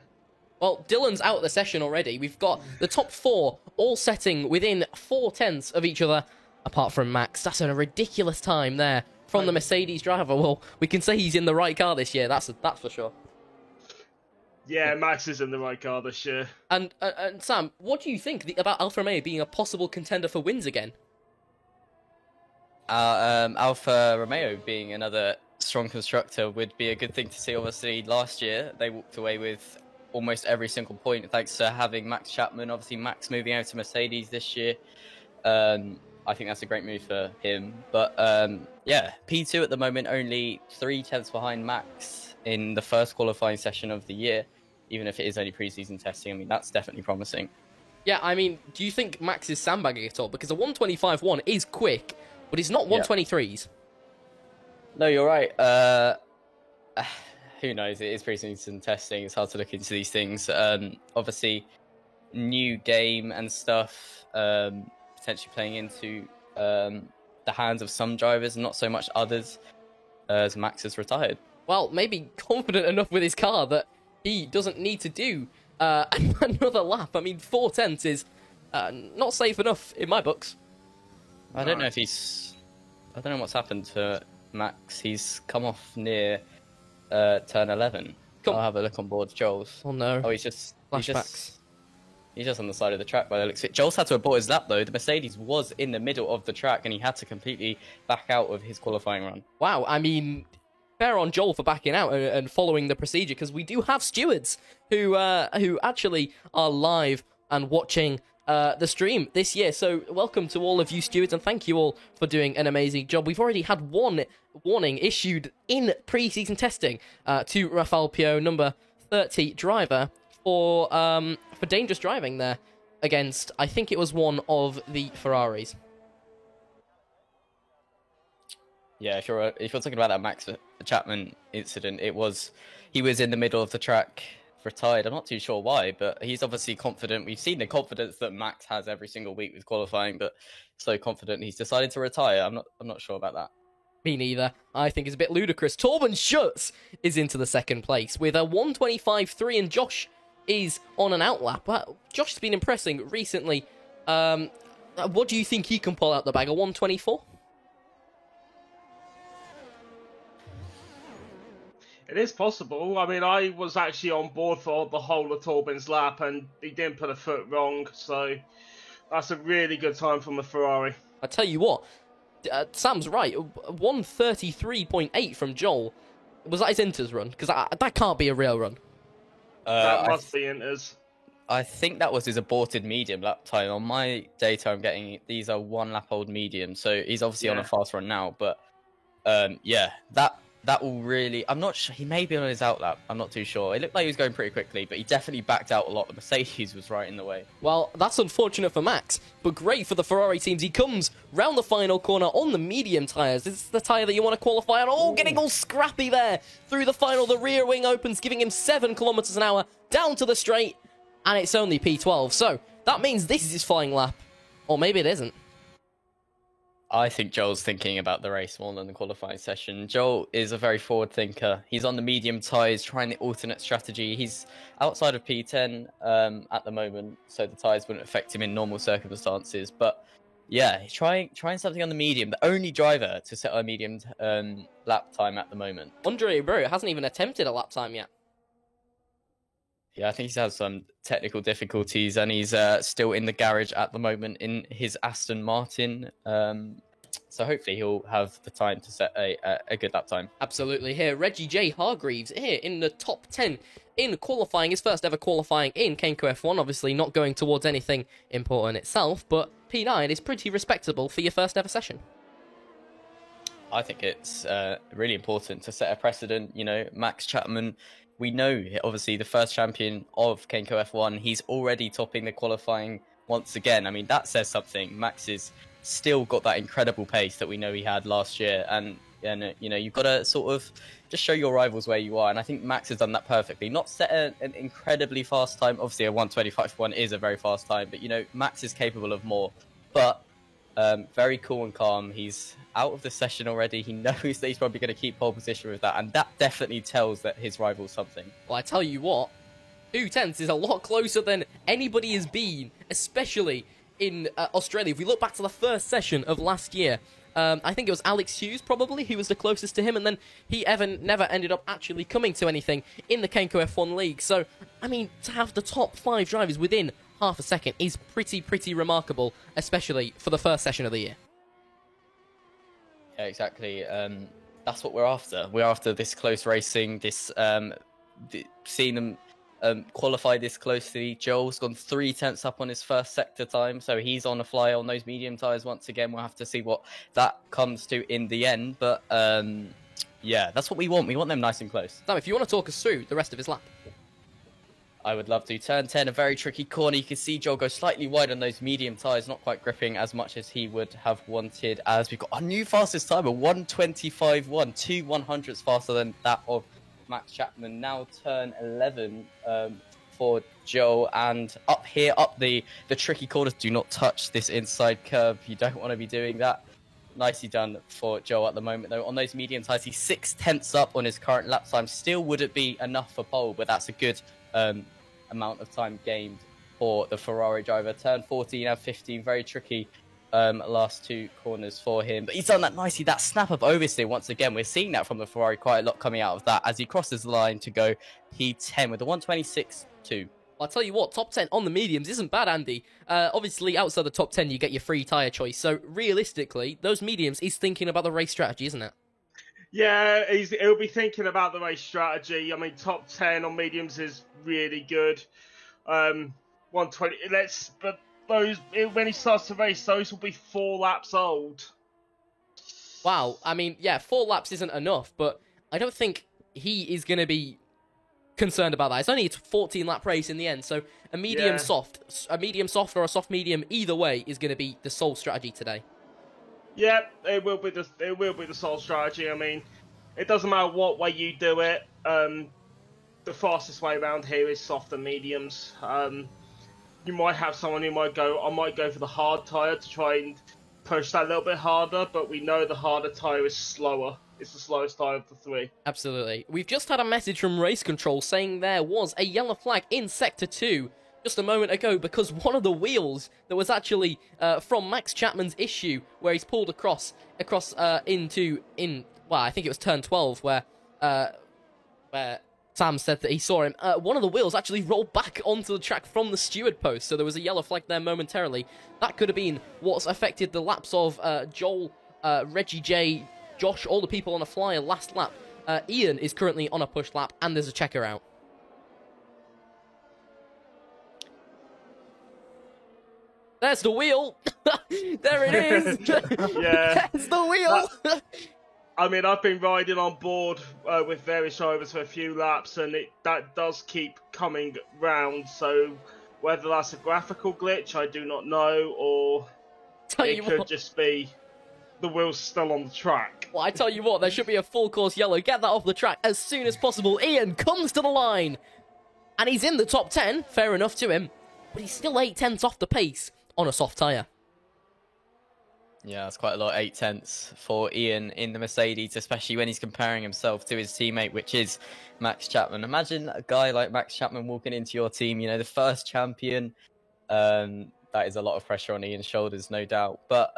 Well, Dylan's out of the session already. We've got the top 4 all setting within 0.4 of each other, apart from Max. That's a ridiculous time there from the Mercedes driver. Well, we can say he's in the right car this year. That's for sure. Yeah, Max is in the right car this year. And Sam, what do you think about Alfa Romeo being a possible contender for wins again? Alfa Romeo being another strong constructor would be a good thing to see. Obviously, last year they walked away with almost every single point thanks to having Max Chapman. Obviously, Max moving out to Mercedes this year. I think that's a great move for him. But yeah, P2 at the moment, only 0.3 behind Max in the first qualifying session of the year, even if it is only pre-season testing. I mean, that's definitely promising. Yeah, I mean, do you think Max is sandbagging at all? Because a 1:25.1 is quick, but it's not 1:23s. No, you're right. Who knows? It is pre-season testing. It's hard to look into these things. Obviously, new game and stuff potentially playing into the hands of some drivers and not so much others, as Max has retired. Well, maybe confident enough with his car that he doesn't need to do another lap. I mean, 0.4 is not safe enough in my books. I don't know if he's... I don't know what's happened to Max. He's come off near turn 11. Cool. I'll have a look on board Joel's. Oh no. Oh, he's just Flashbacks. He's just on the side of the track by the looks of it. Joel's had to abort his lap though. The Mercedes was in the middle of the track and he had to completely back out of his qualifying run. Wow, I mean, fair on Joel for backing out and following the procedure, because we do have stewards who actually are live and watching the stream this year. So welcome to all of you stewards, and thank you all for doing an amazing job. We've already had one warning issued in pre-season testing to Rafael Pio, number 30 driver, for dangerous driving there against, I think it was one of the Ferraris. Yeah, if you're talking about that Max Chapman incident, he was in the middle of the track, retired. I'm not too sure why, but he's obviously confident. We've seen the confidence that Max has every single week with qualifying, but so confident he's decided to retire. I'm not sure about that. Me neither. I think it's a bit ludicrous. Torben Schutz is into the second place with a 1:25.3, and Josh is on an outlap. Josh has been impressing recently. What do you think he can pull out the bag? A 1:24? It is possible. I mean, I was actually on board for the whole of Torben's lap, and he didn't put a foot wrong, so that's a really good time from the Ferrari. I tell you what, Sam's right. 1:33.8 from Joel. Was that his Inter's run? Because that can't be a real run. That must be Inter's. I think that was his aborted medium lap time. On my data I'm getting, these are 1 lap old medium, so he's obviously on a fast run now, but yeah, that will really... I'm not sure. He may be on his outlap. I'm not too sure. It looked like he was going pretty quickly, but he definitely backed out a lot. The Mercedes was right in the way. Well, that's unfortunate for Max, but great for the Ferrari teams. He comes round the final corner on the medium tyres. This is the tyre that you want to qualify on. Oh, getting all scrappy there through the final. The rear wing opens, giving him 7 kilometers an hour down to the straight, and it's only P12. So that means this is his flying lap. Or maybe it isn't. I think Joel's thinking about the race more than the qualifying session. Joel is a very forward thinker. He's on the medium tyres, trying the alternate strategy. He's outside of P10 at the moment, so the tyres wouldn't affect him in normal circumstances. But yeah, he's trying something on the medium. The only driver to set a medium lap time at the moment. Andre Abreu hasn't even attempted a lap time yet. Yeah, I think he's had some technical difficulties, and he's still in the garage at the moment in his Aston Martin. So hopefully he'll have the time to set a good lap time. Absolutely. Here, Reggie J. Hargreaves here in the top 10 in qualifying. His first ever qualifying in Kenko F1. Obviously not going towards anything important itself, but P9 is pretty respectable for your first ever session. I think it's really important to set a precedent. You know, Max Chapman we know, obviously, the first champion of Kenko F1, he's already topping the qualifying once again. I mean, that says something. Max is still got that incredible pace that we know he had last year, and you know, you've got to sort of just show your rivals where you are, and I think Max has done that perfectly. Not set an incredibly fast time, obviously a 1:25.1 is a very fast time, but you know, Max is capable of more, but very cool and calm. He's out of the session already. He knows that he's probably going to keep pole position with that, and that definitely tells that his rival's something. Well, I tell you what, 2/10 is a lot closer than anybody has been, especially in Australia. If we look back to the first session of last year, I think it was Alex Hughes, probably, who was the closest to him, and then he never ended up actually coming to anything in the Kenko F1 League. So, I mean, to have the top 5 drivers within half a second is pretty remarkable, especially for the first session of the year. Yeah, exactly. That's what we're after. We're after this close racing, this seeing them qualify this closely. Joel's gone 3/10 up on his first sector time, so he's on a fly on those medium tyres once again. We'll have to see what that comes to in the end, but yeah, that's what we want. We want them nice and close. Sam, if you want to talk us through the rest of his lap. I would love to. Turn 10, a very tricky corner. You can see Joel go slightly wide on those medium tyres, not quite gripping as much as he would have wanted, as we've got our new fastest time, a 1:25.1, 2/100ths faster than that of Max Chapman. Now turn 11 for Joel, and up here, up the tricky corners, do not touch this inside curve. You don't want to be doing that. Nicely done for Joel at the moment, though. On those medium tyres, he's 6/10 up on his current lap time. Still wouldn't be enough for pole, but that's a good amount of time gained for the Ferrari driver. Turn 14 and 15, very tricky last 2 corners for him, but he's done that nicely. That snap up oversteer, once again, we're seeing that from the Ferrari quite a lot coming out of that as he crosses the line to go P10 with a 1:26.2. I'll tell you what, top 10 on the mediums isn't bad, Andy. Obviously, outside the top 10, you get your free tyre choice. So, realistically, those mediums, he's thinking about the race strategy, isn't it? Yeah, he'll be thinking about the race strategy. I mean, top 10 on mediums is really good. 120. But those, when he starts to race, those will be 4 laps old. Wow. I mean, yeah, 4 laps isn't enough, but I don't think he is going to be concerned about that. It's only a 14-lap race in the end, so a medium soft or a soft medium, either way, is going to be the sole strategy today. Yeah, it will be the sole strategy. I mean, it doesn't matter what way you do it. The fastest way around here is soft and mediums. You might have someone who might go, I might go for the hard tyre to try and push that a little bit harder, but we know the harder tyre is slower. It's the slowest tyre of the 3. Absolutely. We've just had a message from Race Control saying there was a yellow flag in Sector 2 just a moment ago because one of the wheels that was actually from Max Chapman's issue where he's pulled across well, I think it was turn 12 where Sam said that he saw him. One of the wheels actually rolled back onto the track from the steward post, so there was a yellow flag there momentarily. That could have been what's affected the laps of Joel, Reggie J, Josh, all the people on a flyer last lap. Ian is currently on a push lap, and there's a checker out. There's the wheel! There it is! Yeah. There's the wheel! I mean, I've been riding on board with various drivers for a few laps, and that does keep coming round. So whether that's a graphical glitch, I do not know, or it could just be the wheel's still on the track. Well, I tell you what, there should be a full course yellow. Get that off the track as soon as possible. Ian comes to the line, and he's in the top 10. Fair enough to him, but he's still 8/10 off the pace on a soft tyre. Yeah, that's quite a lot, 8/10 for Ian in the Mercedes, especially when he's comparing himself to his teammate, which is Max Chapman. Imagine a guy like Max Chapman walking into your team, you know, the first champion. That is a lot of pressure on Ian's shoulders, no doubt. But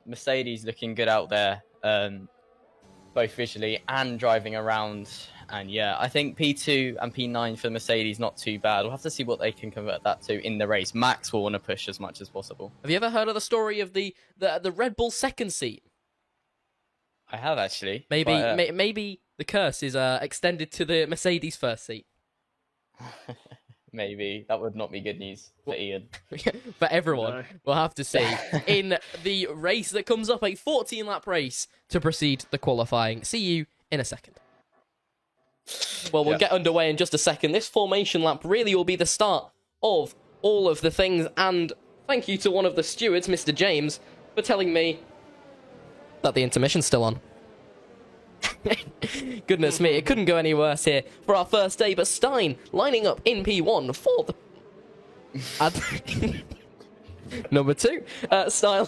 Mercedes looking good out there, both visually and driving around. And yeah, I think P2 and P9 for Mercedes, not too bad. We'll have to see what they can convert that to in the race. Max will want to push as much as possible. Have you ever heard of the story of the Red Bull second seat? I have, actually. Maybe the curse is extended to the Mercedes first seat. Maybe. That would not be good news for Ian. For everyone, No. We'll have to see. In the race that comes up, a 14-lap race to precede the qualifying. See you in a second. Well, we'll Yeah. get underway in just a second. This formation lap really will be the start of all of the things, and thank you to one of the stewards, Mr. James, for telling me that the intermission's still on. Goodness me, it couldn't go any worse here for our first day, but Stein lining up in P1 for the... Number 2, Stein...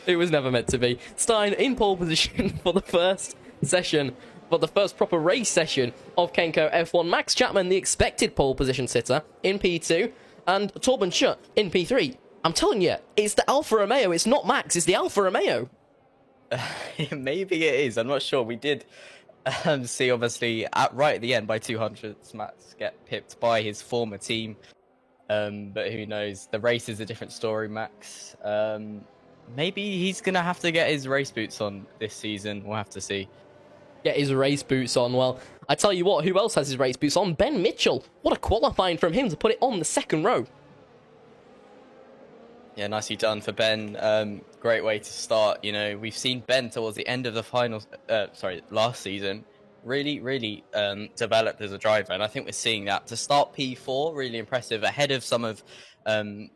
It was never meant to be. Stein in pole position for the first session, for the first proper race session of Kenko F1. Max Chapman, the expected pole position sitter, in P2, and Torben Schutt in P3. I'm telling you, it's the Alfa Romeo. It's not Max, it's the Alfa Romeo. Maybe it is. I'm not sure. We did see, obviously, right at the end, by 200s, Max get pipped by his former team. But who knows? The race is a different story, Max. Maybe he's going to have to get his race boots on this season. We'll have to see. Get his race boots on. Well, I tell you what, who else has his race boots on? Ben Mitchell. What a qualifying from him to put it on the second row. Yeah, nicely done for Ben. Great way to start. You know, we've seen Ben towards the end of the last season, really developed as a driver, and I think we're seeing that. To start P4, really impressive, ahead of some of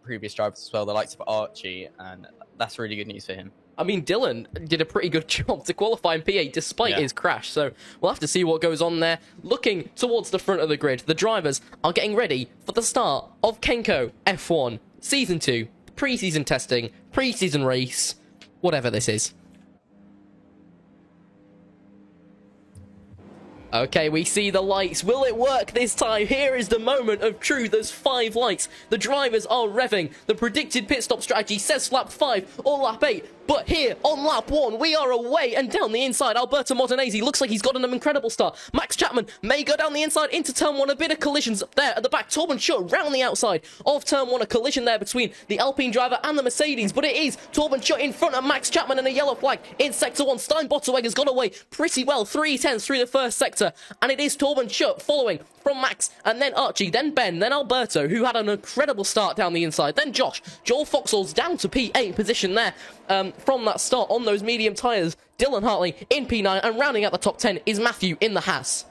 previous drivers as well, the likes of Archie, and that's really good news for him. I mean, Dylan did a pretty good job to qualify in P8 despite his crash, so we'll have to see what goes on there. Looking towards the front of the grid, the drivers are getting ready for the start of Kenko F1 Season 2, pre-season testing, pre-season race, whatever this is. Okay, we see the lights. Will it work this time? Here is the moment of truth. There's 5 lights. The drivers are revving. The predicted pit stop strategy says lap 5 or lap 8. But here, on lap 1, we are away and down the inside. Alberto Modenese looks like he's got an incredible start. Max Chapman may go down the inside into turn 1. A bit of collisions up there at the back. Torben Schutt round the outside of turn 1. A collision there between the Alpine driver and the Mercedes. But it is Torben Schutt in front of Max Chapman and a yellow flag in sector 1. Stein Botterweg has got away pretty well. 3/10 through the first sector. And it is Torben Schutt following from Max, and then Archie, then Ben, then Alberto, who had an incredible start down the inside. Then Josh. Joel Foxall's down to P8 position there from that start on those medium tyres. Dylan Hartley in P9, and rounding out the top 10 is Matthew in the Haas.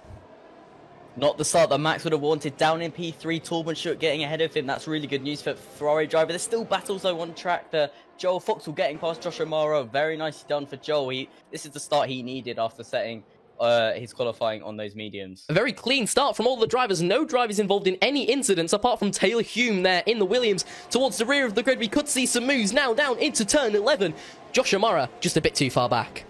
Not the start that Max would have wanted. Down in P3, Torben Schutt getting ahead of him. That's really good news for Ferrari driver. There's still battles though on track. Joel Foxall getting past Josh O'Mara. Very nicely done for Joel. This is the start he needed after setting his qualifying on those mediums. A very clean start from all the drivers. No drivers involved in any incidents apart from Taylor Hume there in the Williams. Towards the rear of the grid, we could see some moves now down into turn 11. Josh O'Mara just a bit too far back.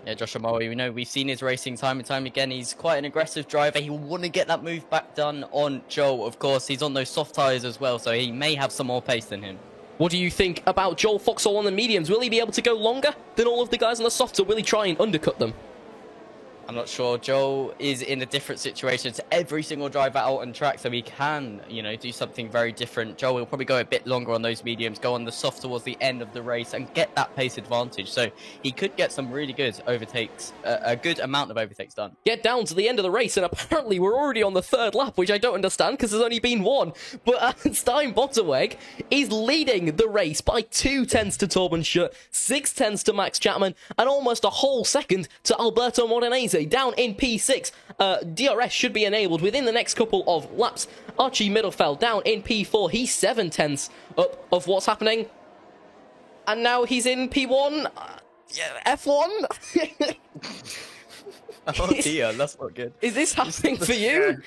Yeah, Josh O'Mara, we've seen his racing time and time again. He's quite an aggressive driver. He will want to get that move back done on Joel. Of course, he's on those soft tyres as well, so he may have some more pace than him. What do you think about Joel Foxall on the mediums? Will he be able to go longer than all of the guys on the softs, or will he try and undercut them? I'm not sure. Joel is in a different situation to every single driver out on track, so he can, do something very different. Joel will probably go a bit longer on those mediums, go on the soft towards the end of the race and get that pace advantage. So he could get some really good overtakes, a good amount of overtakes done. Get down to the end of the race, and apparently we're already on the 3rd lap, which I don't understand because there's only been 1. But Stein Botterweg is leading the race by 2/10 to Torben Schutt, 6/10 to Max Chapman, and almost a whole second to Alberto Modenese. Down in P6, DRS should be enabled within the next couple of laps. Archie Middlefeld down in P4. He's 7/10 up of what's happening. And now he's in P1. F1? Oh dear, that's not good. Is this happening for you?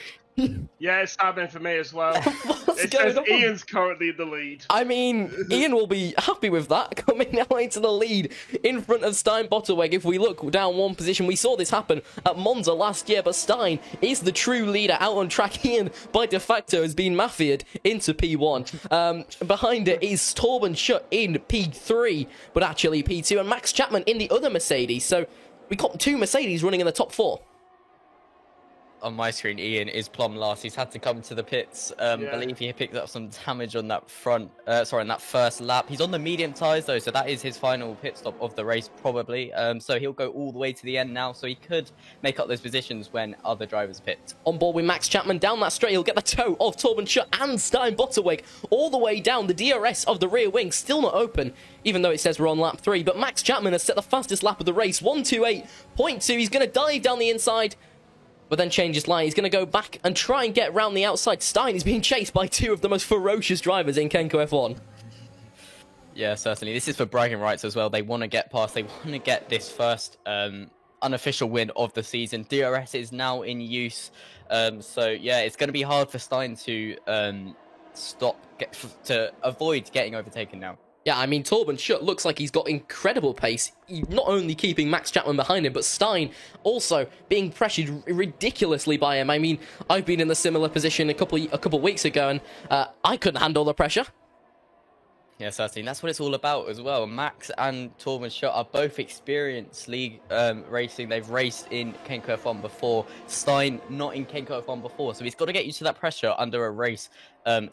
Yeah, it's happening for me as well. What's It going says on? Ian's currently in the lead. I mean, Ian will be happy with that, coming now into the lead in front of Stein Botterweg. If we look down one position, we saw this happen at Monza last year, but Stein is the true leader out on track. Ian, by de facto, has been mafiaed into P1. Behind it is Torben Schutt in P3, but actually P2, and Max Chapman in the other Mercedes. So we got 2 Mercedes running in the top 4. on my screen, Ian, is Plum last. He's had to come to the pits. Yeah. Believe he picked up some damage on that on that first lap. He's on the medium tyres though, so that is his final pit stop of the race probably. So he'll go all the way to the end now, so he could make up those positions when other drivers pit. On board with Max Chapman down that straight, he'll get the toe of Torben Schutt and Stein Botterweg all the way down. The DRS of the rear wing still not open, even though it says we're on lap 3. But Max Chapman has set the fastest lap of the race, 1:28.2. He's going to dive down the inside, but then change his line. He's going to go back and try and get round the outside. Stein is being chased by two of the most ferocious drivers in Kenko F1. Yeah, certainly. This is for bragging rights as well. They want to get past. They want to get this first unofficial win of the season. DRS is now in use. So, yeah, it's going to be hard for Stein to to avoid getting overtaken now. Yeah, I mean, Torben Schutt looks like he's got incredible pace, not only keeping Max Chapman behind him, but Stein also being pressured ridiculously by him. I mean, I've been in a similar position a couple weeks ago, and I couldn't handle the pressure. Yeah, certainly. That's what it's all about as well. Max and Torben Schutt are both experienced league racing. They've raced in Kenko F1 before. Stein not in Kenko F1 before, so he's got to get used to that pressure under a race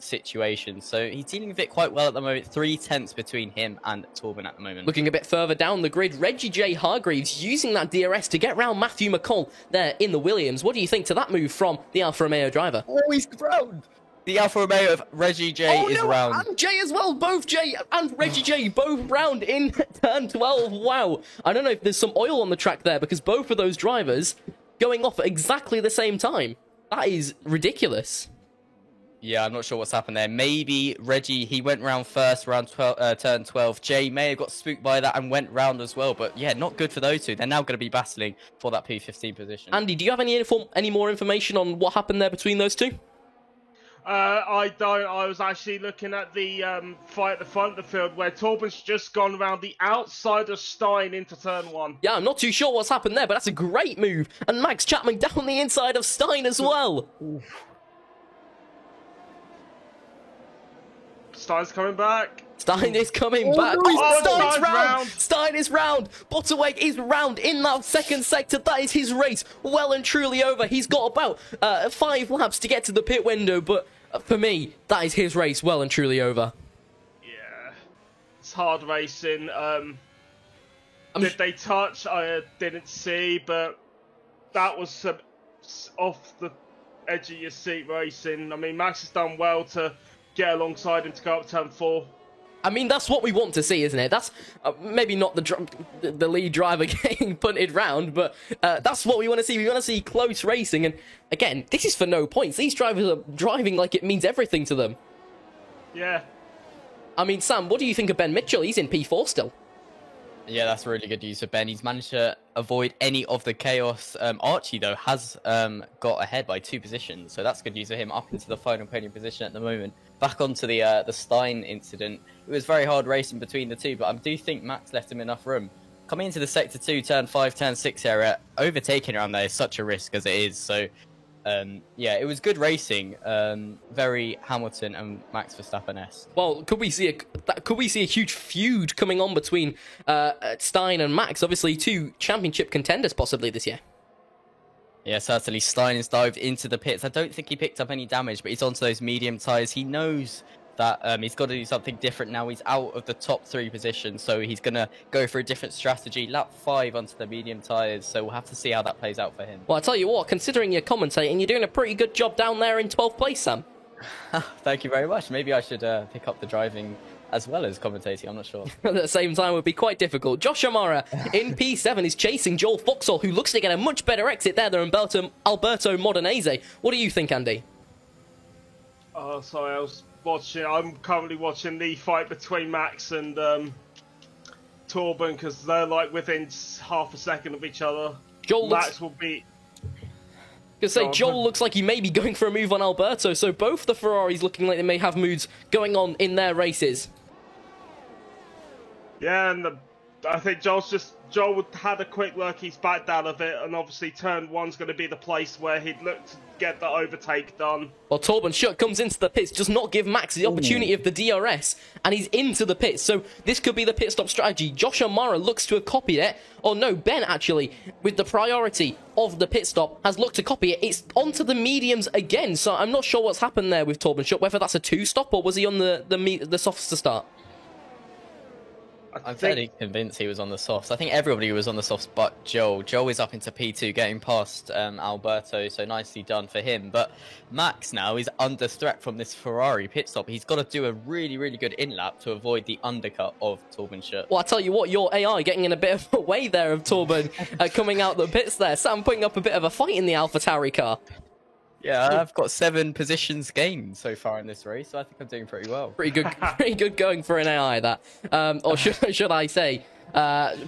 situation. So he's dealing with it quite well at the moment. 3/10 between him and Torben at the moment. Looking a bit further down the grid, Reggie J. Hargreaves using that DRS to get round Matthew McCall there in the Williams. What do you think to that move from the Alfa Romeo driver? Oh, he's round. The Alfa Romeo of Reggie J is round. And J as well. Both J and Reggie J both round in turn 12. Wow. I don't know if there's some oil on the track there, because both of those drivers going off at exactly the same time. That is ridiculous. Yeah, I'm not sure what's happened there. Maybe Reggie, he went round first, turn 12. Jay may have got spooked by that and went round as well. But yeah, not good for those two. They're now going to be battling for that P15 position. Andy, do you have any more information on what happened there between those two? I don't. I was actually looking at the fight at the front of the field where Torben's just gone around the outside of Stein into turn 1. Yeah, I'm not too sure what's happened there, but that's a great move. And Max Chapman down the inside of Stein as well. Stein's coming back. Stein is coming back. Stein's round. Stein is round. Botterweg is round in that second sector. That is his race well and truly over. He's got about 5 laps to get to the pit window, but for me, that is his race well and truly over. Yeah, it's hard racing. Did they touch? I didn't see, but that was some off the edge of your seat racing. I mean, Max has done well to get alongside him to go up turn 4. I mean, that's what we want to see, isn't it? That's maybe not the lead driver getting punted round, but that's what we want to see. We want to see close racing. And again, this is for no points. These drivers are driving like it means everything to them. Yeah. I mean, Sam, what do you think of Ben Mitchell? He's in P4 still. Yeah, that's really good news for Ben. He's managed to avoid any of the chaos. Archie, though, has got ahead by 2 positions, so that's good news for him, up into the final podium position at the moment. Back onto the Stein incident. It was very hard racing between the two, but I do think Max left him enough room. Coming into the Sector 2, Turn 5, Turn 6 area, overtaking around there is such a risk as it is, so yeah, it was good racing. Very Hamilton and Max Verstappen-esque. Well, could we see a huge feud coming on between Stein and Max? Obviously, 2 championship contenders possibly this year. Yeah, certainly. Stein has dived into the pits. I don't think he picked up any damage, but he's onto those medium tyres. He knows that he's got to do something different now. He's out of the top 3 positions, so he's going to go for a different strategy. Lap 5 onto the medium tyres, so we'll have to see how that plays out for him. Well, I tell you what, considering you're commentating, you're doing a pretty good job down there in 12th place, Sam. Thank you very much. Maybe I should pick up the driving as well as commentating, I'm not sure. At the same time, it would be quite difficult. Josh Amara in P7 is chasing Joel Foxall, who looks to get a much better exit there than Alberto Modenese. What do you think, Andy? Oh, sorry, I was watching. I'm currently watching the fight between Max and Torben, because they're like within half a second of each other. Max will beat. Joel looks like he may be going for a move on Alberto, so both the Ferraris looking like they may have moves going on in their races. Yeah, and I think Joel's just Joel had a quick look, he's backed out of it, and obviously turn 1's going to be the place where he'd look to get the overtake done. Well, Torben Schutt comes into the pits, does not give Max the opportunity of the DRS, and he's into the pits. So this could be the pit stop strategy. Josh O'Mara looks to have copied it. Or no, Ben actually, with the priority of the pit stop, has looked to copy it. It's onto the mediums again, so I'm not sure what's happened there with Torben Schutt, whether that's a 2-stop or was he on the softs to start? I'm fairly convinced he was on the softs. I think everybody was on the softs but Joel. Joel is up into P2, getting past Alberto, so nicely done for him. But Max now is under threat from this Ferrari pit stop. He's got to do a really, really good in-lap to avoid the undercut of Torben Schutt. Well, I tell you what, your AI getting in a bit of a way there of Torben coming out the pits there. Sam putting up a bit of a fight in the AlphaTauri car. Yeah, I've got 7 positions gained so far in this race, so I think I'm doing pretty well. Pretty good going for an AI, that. Or should I say,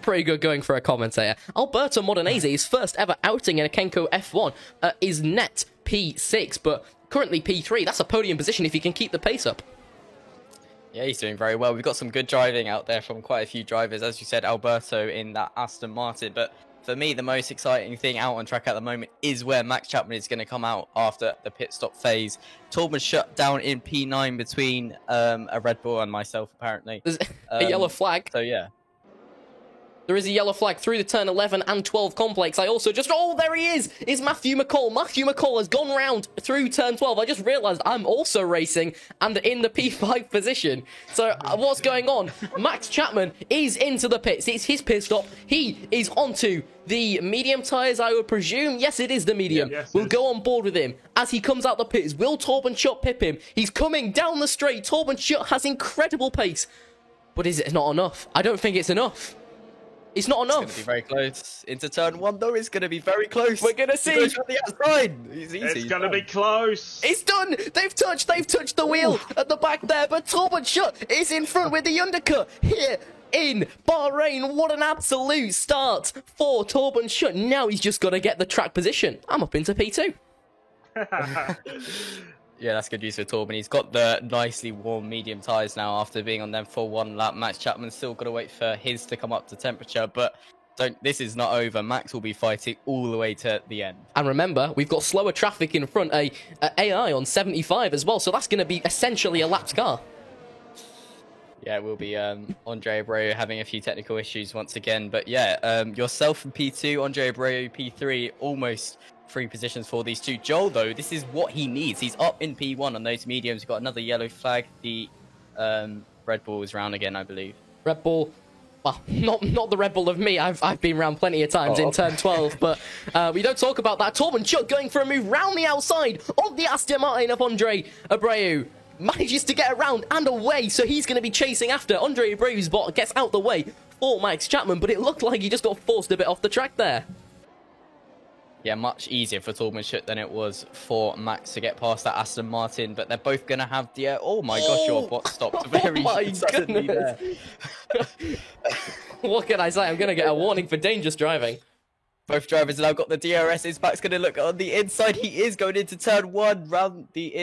pretty good going for a commentator. Alberto Modenese, his first ever outing in a Kenko F1, is net P6, but currently P3. That's a podium position if he can keep the pace up. Yeah, he's doing very well. We've got some good driving out there from quite a few drivers. As you said, Alberto in that Aston Martin, but for me, the most exciting thing out on track at the moment is where Max Chapman is going to come out after the pit stop phase. Torben Schutt down in P9 between a Red Bull and myself, apparently. There's a yellow flag. So, yeah. There is a yellow flag through the turn 11 and 12 complex. I also just... Oh, there he is! Is Matthew McCall. Matthew McCall has gone round through turn 12. I just realised I'm also racing and in the P5 position. So, what's going on? Max Chapman is into the pits. It's his pit stop. He is onto the medium tyres, I would presume. Yes, it is the medium. Yeah, yes, we'll go on board with him. As he comes out the pits, will Torben Schutt pip him? He's coming down the straight. Torben Schutt has incredible pace. But is it not enough? I don't think it's enough. It's not enough. It's going to be very close. Into turn 1, though, it's going to be very close. We're going to see. He goes from the outside. It's easy. It's going to be close. It's done. They've touched the wheel at the back there, but Torben Schutt is in front with the undercut here in Bahrain. What an absolute start for Torben Schutt. Now he's just got to get the track position. I'm up into P2. Yeah, that's good news for Torben. He's got the nicely warm medium tyres now after being on them for 1 lap. Max Chapman's still got to wait for his to come up to temperature, but this is not over. Max will be fighting all the way to the end. And remember, we've got slower traffic in front, a AI on 75 as well, so that's going to be essentially a lapped car. Yeah, it will be Andre Abreu having a few technical issues once again. But yeah, yourself in P2, Andre Abreu P3, almost 3 positions for these two. Joel, though, this is what he needs. He's up in P1 on those mediums. He's got another yellow flag. The Red Bull is round again, I believe. Red Bull, well, not the Red Bull of me. I've been round plenty of times in turn 12, but we don't talk about that. Torben Schutt going for a move round the outside of the Aston Martin of Andre Abreu. Manages to get around and away, so he's going to be chasing after. Andre Abreu's bot gets out the way for Max Chapman, but it looked like he just got forced a bit off the track there. Yeah, much easier for Torben Schutt than it was for Max to get past that Aston Martin, but they're both going to have the... Oh my gosh, your bot stopped very suddenly there. What can I say? I'm going to get a warning for dangerous driving. Both drivers have now got the DRS. Is Max going to look on the inside? He is going into turn 1, down the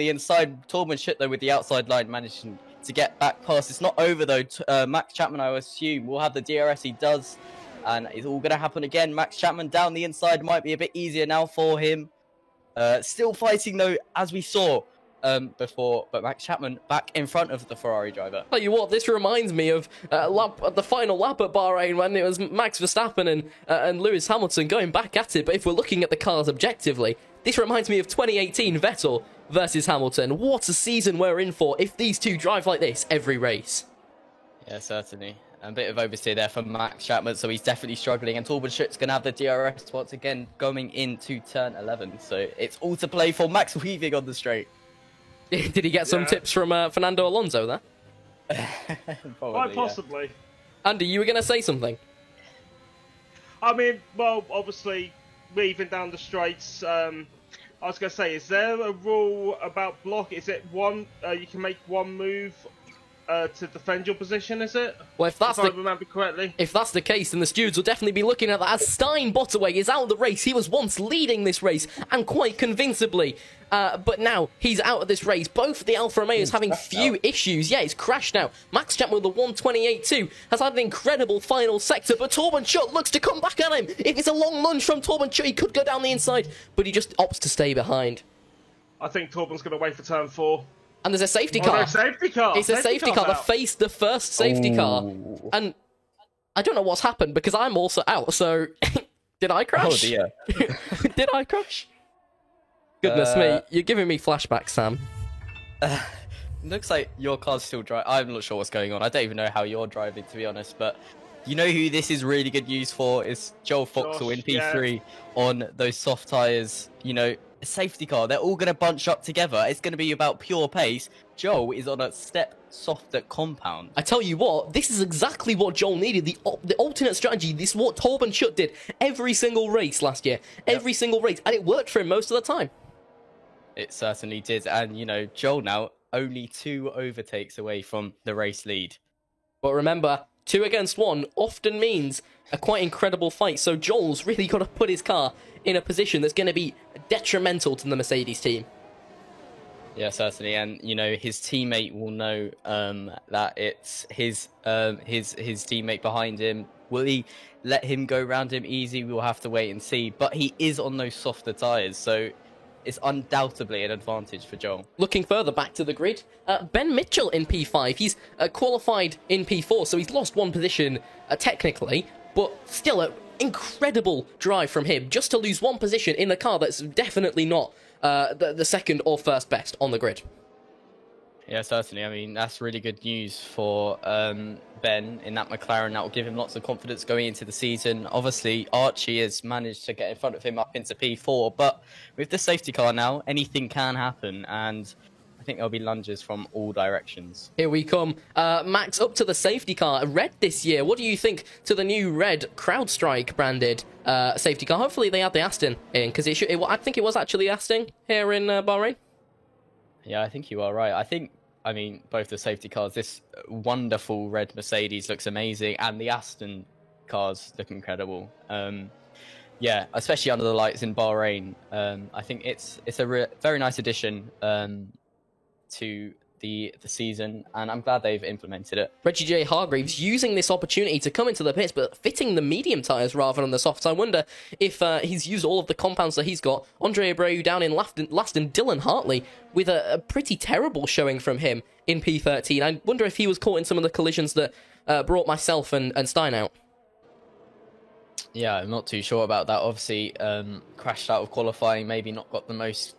inside. Torben Schutt, though, with the outside line, managing to get back past. It's not over, though. Max Chapman, I assume, will have the DRS. He does. And it's all going to happen again. Max Chapman down the inside might be a bit easier now for him. Still fighting, though, as we saw before. But Max Chapman back in front of the Ferrari driver. Tell you what, this reminds me of the final lap at Bahrain when it was Max Verstappen and Lewis Hamilton going back at it. But if we're looking at the cars objectively, this reminds me of 2018 Vettel versus Hamilton. What a season we're in for if these two drive like this every race. Yeah, certainly. A bit of oversteer there for Max Chapman, so he's definitely struggling. And Torben Schutt's going to have the DRS once again going into turn 11. So it's all to play for. Max weaving on the straight. Did he get some tips from Fernando Alonso there? Probably, Quite possibly. Yeah. Andy, you were going to say something? I mean, well, obviously, weaving down the straights, I was going to say, is there a rule about block? Is it one, you can make one move to defend your position, is it? Well, if I remember correctly. If that's the case, then the stewards will definitely be looking at that as Stein Botaway is out of the race. He was once leading this race, and quite convincingly. But now he's out of this race. Both the Alfa Romeos having few issues. Yeah, it's crashed now. Max Chapman with the 128.2 has had an incredible final sector, but Torben Schutt looks to come back at him. If it's a long lunge from Torben Schutt, he could go down the inside, but he just opts to stay behind. I think Torben's going to wait for turn 4. And there's a safety car. No, safety car. It's a safety car. The first safety car. And I don't know what's happened because I'm also out. So, did I crash? Oh dear. Did I crash? Goodness me, you're giving me flashbacks, Sam. Looks like your car's still driving. I'm not sure what's going on. I don't even know how you're driving, to be honest. But you know who this is really good news for is Joel Foxall in P3 on those soft tyres. You know, a safety car. They're all going to bunch up together. It's going to be about pure pace. Joel is on a step softer compound. I tell you what, this is exactly what Joel needed. The alternate strategy. This is what Torben Schutt did every single race last year. Every single race. And it worked for him most of the time. It certainly did. And, you know, Joel now only 2 overtakes away from the race lead. But remember, 2 against 1 often means a quite incredible fight. So Joel's really got to put his car in a position that's going to be detrimental to the Mercedes team. Yeah, certainly. And, you know, his teammate will know that it's his teammate behind him. Will he let him go round him easy? We'll have to wait and see. But he is on those softer tyres, so it's undoubtedly an advantage for Joel. Looking further back to the grid, Ben Mitchell in P5. He's qualified in P4, so he's lost 1 position technically, but still an incredible drive from him just to lose 1 position in the car that's definitely not the second or first best on the grid. Yeah, certainly. I mean, that's really good news for Ben in that McLaren. That will give him lots of confidence going into the season. Obviously, Archie has managed to get in front of him up into P4, but with the safety car now, anything can happen, and I think there'll be lunges from all directions. Here we come. Max, up to the safety car. Red this year. What do you think to the new red CrowdStrike branded safety car? Hopefully they add the Aston in, because I think it was actually Aston here in Bahrain. Yeah, I think you are right. I mean, both the safety cars, this wonderful red Mercedes looks amazing, and the Aston cars look incredible. Yeah, especially under the lights in Bahrain. I think it's a very nice addition to the season, and I'm glad they've implemented it. Reggie J. Hargreaves using this opportunity to come into the pits, but fitting the medium tyres rather than the softs. I wonder if he's used all of the compounds that he's got. Andre Abreu down in last, and Dylan Hartley with a pretty terrible showing from him in P13. I wonder if he was caught in some of the collisions that brought myself and Stein out. Yeah, I'm not too sure about that. Obviously, crashed out of qualifying, maybe not got the most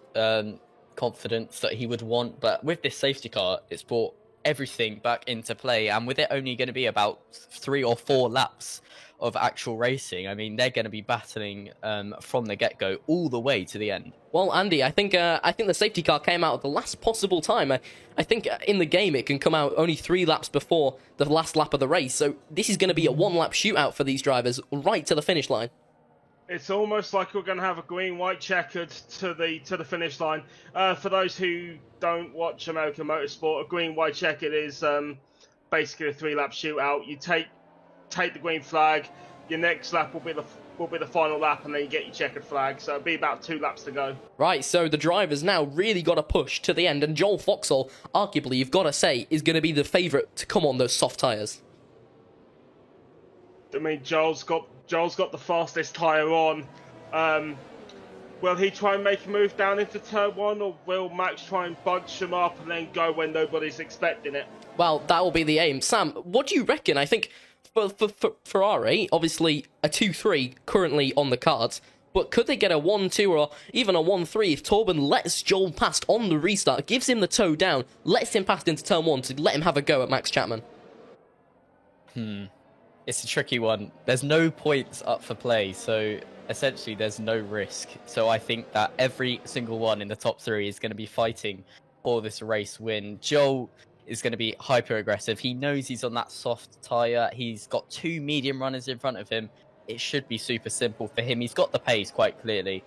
confidence that he would want, but with this safety car, it's brought everything back into play, and with it only going to be about 3 or 4 laps of actual racing, I mean, they're going to be battling from the get-go all the way to the end. Well, Andy, I think the safety car came out at the last possible time. I think in the game it can come out only 3 laps before the last lap of the race, so this is going to be a 1-lap shootout for these drivers right to the finish line. It's almost like we're going to have a green-white checkered to the finish line. For those who don't watch American Motorsport, a green-white checkered is basically a 3-lap shootout. You take the green flag, your next lap will be the final lap, and then you get your checkered flag. So it'll be about 2 laps to go. Right, so the drivers now really got to push to the end, and Joel Foxall, arguably, you've got to say, is going to be the favourite to come on those soft tyres. I mean, Joel's got the fastest tyre on. Will he try and make a move down into turn 1, or will Max try and bunch him up and then go when nobody's expecting it? Well, that will be the aim. Sam, what do you reckon? I think for Ferrari, obviously a 2-3 currently on the cards, but could they get a 1-2 or even a 1-3 if Torben lets Joel past on the restart, gives him the toe down, lets him past into turn 1 to let him have a go at Max Chapman? It's a tricky one. There's no points up for play, so essentially there's no risk. So I think that every single one in the top 3 is going to be fighting for this race win. Joel is going to be hyper aggressive. He knows he's on that soft tyre. He's got 2 medium runners in front of him. It should be super simple for him. He's got the pace quite clearly.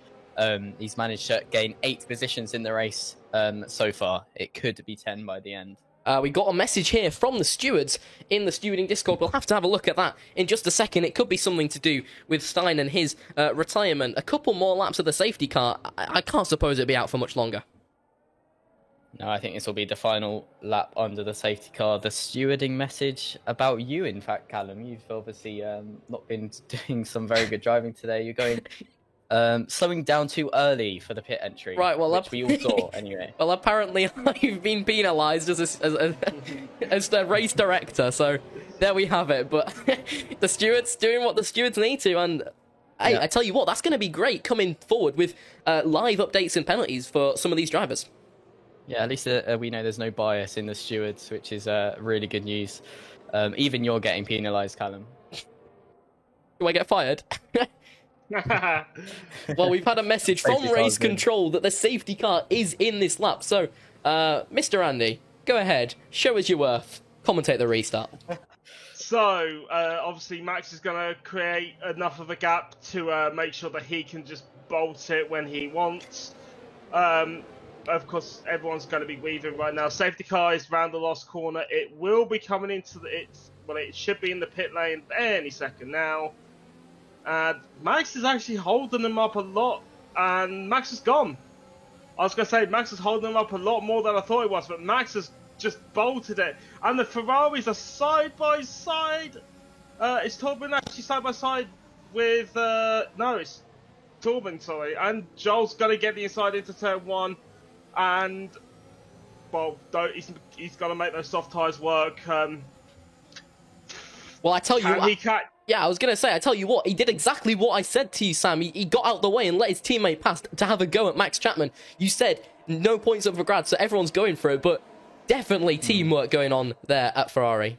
He's managed to gain 8 positions in the race so far. It could be 10 by the end. We got a message here from the stewards in the stewarding Discord. We'll have to have a look at that in just a second. It could be something to do with Stein and his retirement. A couple more laps of the safety car. I can't suppose it'll be out for much longer. No, I think this will be the final lap under the safety car. The stewarding message about you, in fact, Callum. You've obviously not been doing some very good driving today. You're going slowing down too early for the pit entry. Right, well, which we all saw anyway. Well, apparently I've been penalised as the race director, so there we have it. But the stewards doing what the stewards need to, and hey, I tell you what, that's going to be great coming forward with live updates and penalties for some of these drivers. Yeah, at least we know there's no bias in the stewards, which is really good news. Even you're getting penalised, Callum. Do I get fired? Well, we've had a message from Race Control that the safety car is in this lap. So, Mr. Andy, go ahead, show us your worth, commentate the restart. So, obviously, Max is going to create enough of a gap to make sure that he can just bolt it when he wants. Of course, everyone's going to be weaving right now. Safety car is round the last corner. It will be coming into it should be in the pit lane any second now. And Max is actually holding them up a lot, and Max is gone. I was going to say, Max is holding them up a lot more than I thought he was, but Max has just bolted it. And the Ferraris are side by side. Is Torben actually side by side with... no, it's Torben, sorry. And Joel's going to get the inside into turn 1. And, well, he's going to make those soft tyres work. Well, I tell you what... Yeah, I was going to say, I tell you what, he did exactly what I said to you, Sam. He got out the way and let his teammate pass to have a go at Max Chapman. You said no points up for grabs, so everyone's going for it, but definitely teamwork going on there at Ferrari.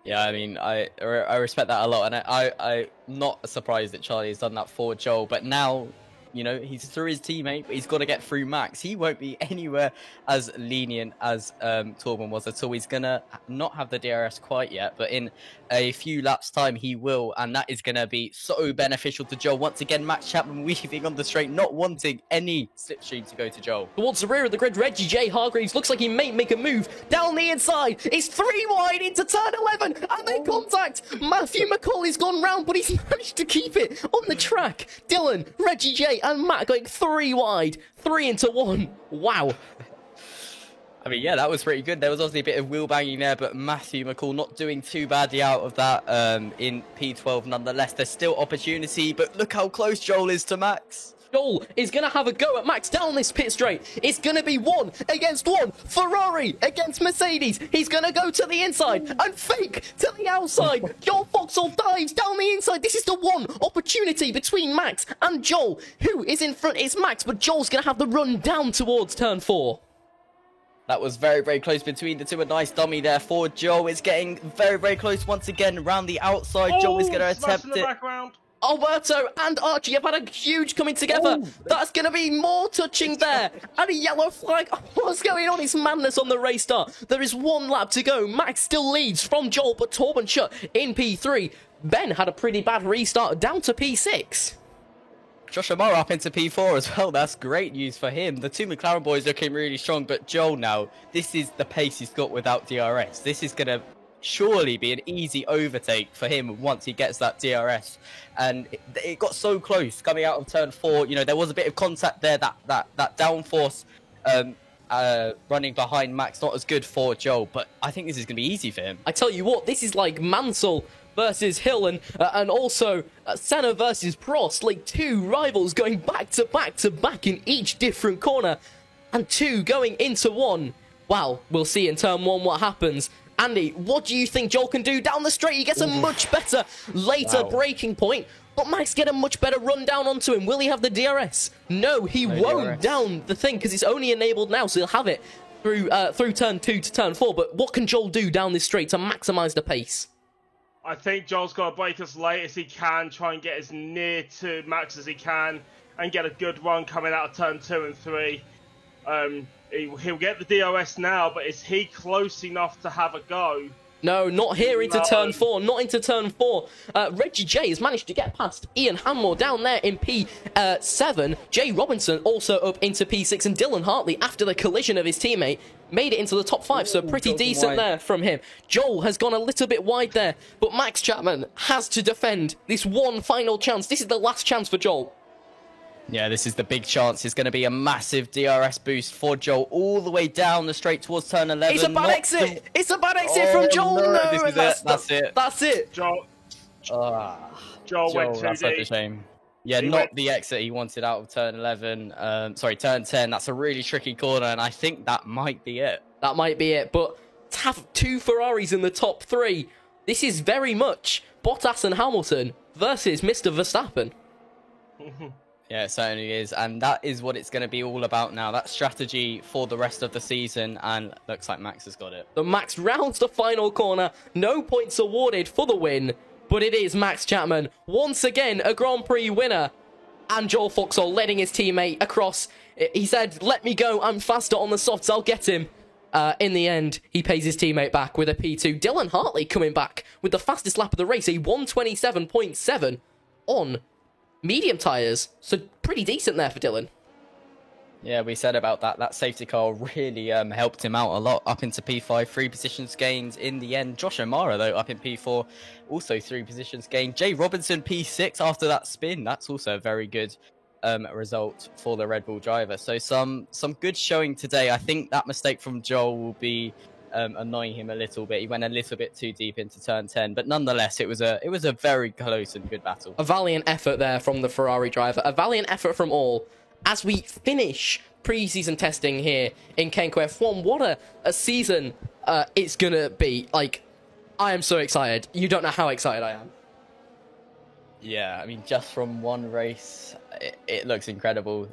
Yeah, I mean, I respect that a lot, and I'm not surprised that Charlie has done that for Joel, but now... You know, he's through his teammate, but he's got to get through Max. He won't be anywhere as lenient as Torben was at all. He's going to not have the DRS quite yet, but in a few laps' time, he will. And that is going to be so beneficial to Joel. Once again, Max Chapman weaving on the straight, not wanting any slipstream to go to Joel. Towards the rear of the grid, Reggie J. Hargreaves looks like he may make a move down the inside. It's 3 wide into turn 11, and they contact. Matthew McCauley's gone round, but he's managed to keep it on the track. Dylan, Reggie J. and Matt going 3 wide, 3 into 1. Wow. I mean, yeah, that was pretty good. There was obviously a bit of wheel banging there, but Matthew McCall not doing too badly out of that in P12 nonetheless. There's still opportunity, but look how close Joel is to Max. Joel is going to have a go at Max down this pit straight. It's going to be 1 against 1. Ferrari against Mercedes. He's going to go to the inside and fake to the outside. Joel Foxhall dives down the inside. This is the one opportunity between Max and Joel. Who is in front? It's Max, but Joel's going to have the run down towards turn 4. That was very, very close between the two. A nice dummy there for Joel. It's getting very, very close once again around the outside. Joel is going to attempt it. Alberto and Archie have had a huge coming together. That's going to be more touching there. And a yellow flag. What's going on? It's madness on the race start. There is 1 lap to go. Max still leads from Joel, but Torben Schutt in P3. Ben had a pretty bad restart down to P6. Josh Amaro up into P4 as well. That's great news for him. The 2 McLaren boys looking really strong, but Joel now, this is the pace he's got without DRS. This is going to surely be an easy overtake for him once he gets that DRS. And it got so close coming out of turn 4. You know, there was a bit of contact there. That downforce running behind Max, not as good for Joel, but I think this is going to be easy for him. I tell you what, this is like Mansell versus Hill and also Senna versus Prost, like 2 rivals going back to back to back in each different corner, and 2 going into 1. Wow, we'll see in turn 1 what happens. Andy, what do you think Joel can do down the straight? He gets a much better later braking point, but Max get a much better run down onto him. Will he have the DRS? No, he won't down the thing because it's only enabled now, so he'll have it through turn 2 to turn 4. But what can Joel do down this straight to maximise the pace? I think Joel's got to brake as late as he can, try and get as near to Max as he can, and get a good run coming out of turn 2 and 3. He'll get the DRS now, but is he close enough to have a go? No, not here into No. turn 4. Not into turn 4. Reggie J has managed to get past Ian Hanmore down there in P7. Jay Robinson also up into P6. And Dylan Hartley, after the collision of his teammate, made it into the top 5. So pretty Joel's decent wide. there from him. Joel has gone a little bit wide there. But Max Chapman has to defend this one final chance. This is the last chance for Joel. Yeah, this is the big chance. It's going to be a massive DRS boost for Joel all the way down the straight towards turn 11. It's a bad Not exit. the- It's a bad exit Oh, from Joel. no, No, this is it. That's it. That's it. Joel Ah, Joel went too that's such a deep. shame. Yeah, He not went- the exit he wanted out of turn 11. Turn 10. That's a really tricky corner, and I think that might be it. That might be it. But to have 2 Ferraris in the top 3, this is very much Bottas and Hamilton versus Mr. Verstappen. Yeah, it certainly is, and that is what it's going to be all about now. That strategy for the rest of the season, and looks like Max has got it. The Max rounds the final corner. No points awarded for the win, but it is Max Chapman, once again a Grand Prix winner. And Joel Foxall letting his teammate across. He said, let me go, I'm faster on the softs, I'll get him. In the end, he pays his teammate back with a P2. Dylan Hartley coming back with the fastest lap of the race, a 127.7 on medium tyres. So pretty decent there for Dylan. Yeah, we said about that. That safety car really helped him out a lot, up into P5, 3 positions gained in the end. Josh O'Mara, though, up in P4, also 3 positions gained. Jay Robinson, P6 after that spin. That's also a very good result for the Red Bull driver. So some good showing today. I think that mistake from Joel will be annoying him a little bit. He went a little bit too deep into turn 10, but nonetheless, it was a very close and good battle. A valiant effort there from the Ferrari driver. A valiant effort from all. As we finish pre-season testing here in Kenko F1, what a season it's gonna be. Like, I am so excited. You don't know how excited I am. Yeah, I mean, just from one race, it looks incredible.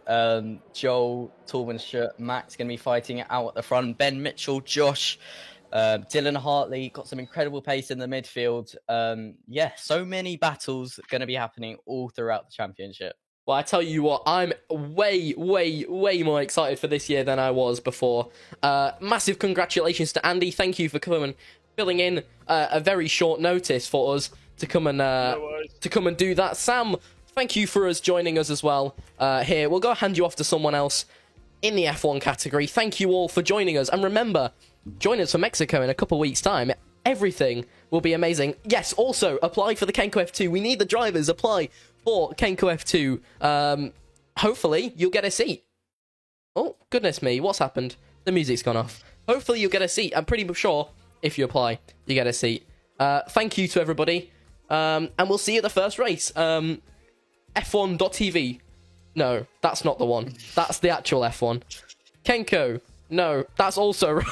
Joel, Torbenschut, Max going to be fighting it out at the front. Ben Mitchell, Josh, Dylan Hartley, got some incredible pace in the midfield. Yeah, so many battles going to be happening all throughout the championship. Well, I tell you what, I'm way more excited for this year than I was before. Massive congratulations to Andy. Thank you for coming, filling in a very short notice for us to come and do that. Sam, thank you for joining us as well. Here, we'll go hand you off to someone else in the F1 category. Thank you all for joining us, and remember, join us for Mexico in a couple of weeks' time. Everything will be amazing. Yes, also apply for the Kenko F2. We need the drivers. Apply for Kenko F2. Hopefully, you'll get a seat. Oh, goodness me, what's happened? The music's gone off. Hopefully, you'll get a seat. I'm pretty sure if you apply, you get a seat. Thank you to everybody. And we'll see you at the first race. F1.tv. No, that's not the one. That's the actual F1. Kenko. No, that's also wrong.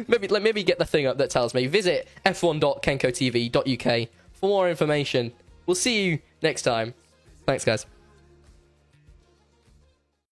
maybe get the thing up that tells me. Visit f1.kenkotv.uk for more information. We'll see you next time. Thanks, guys.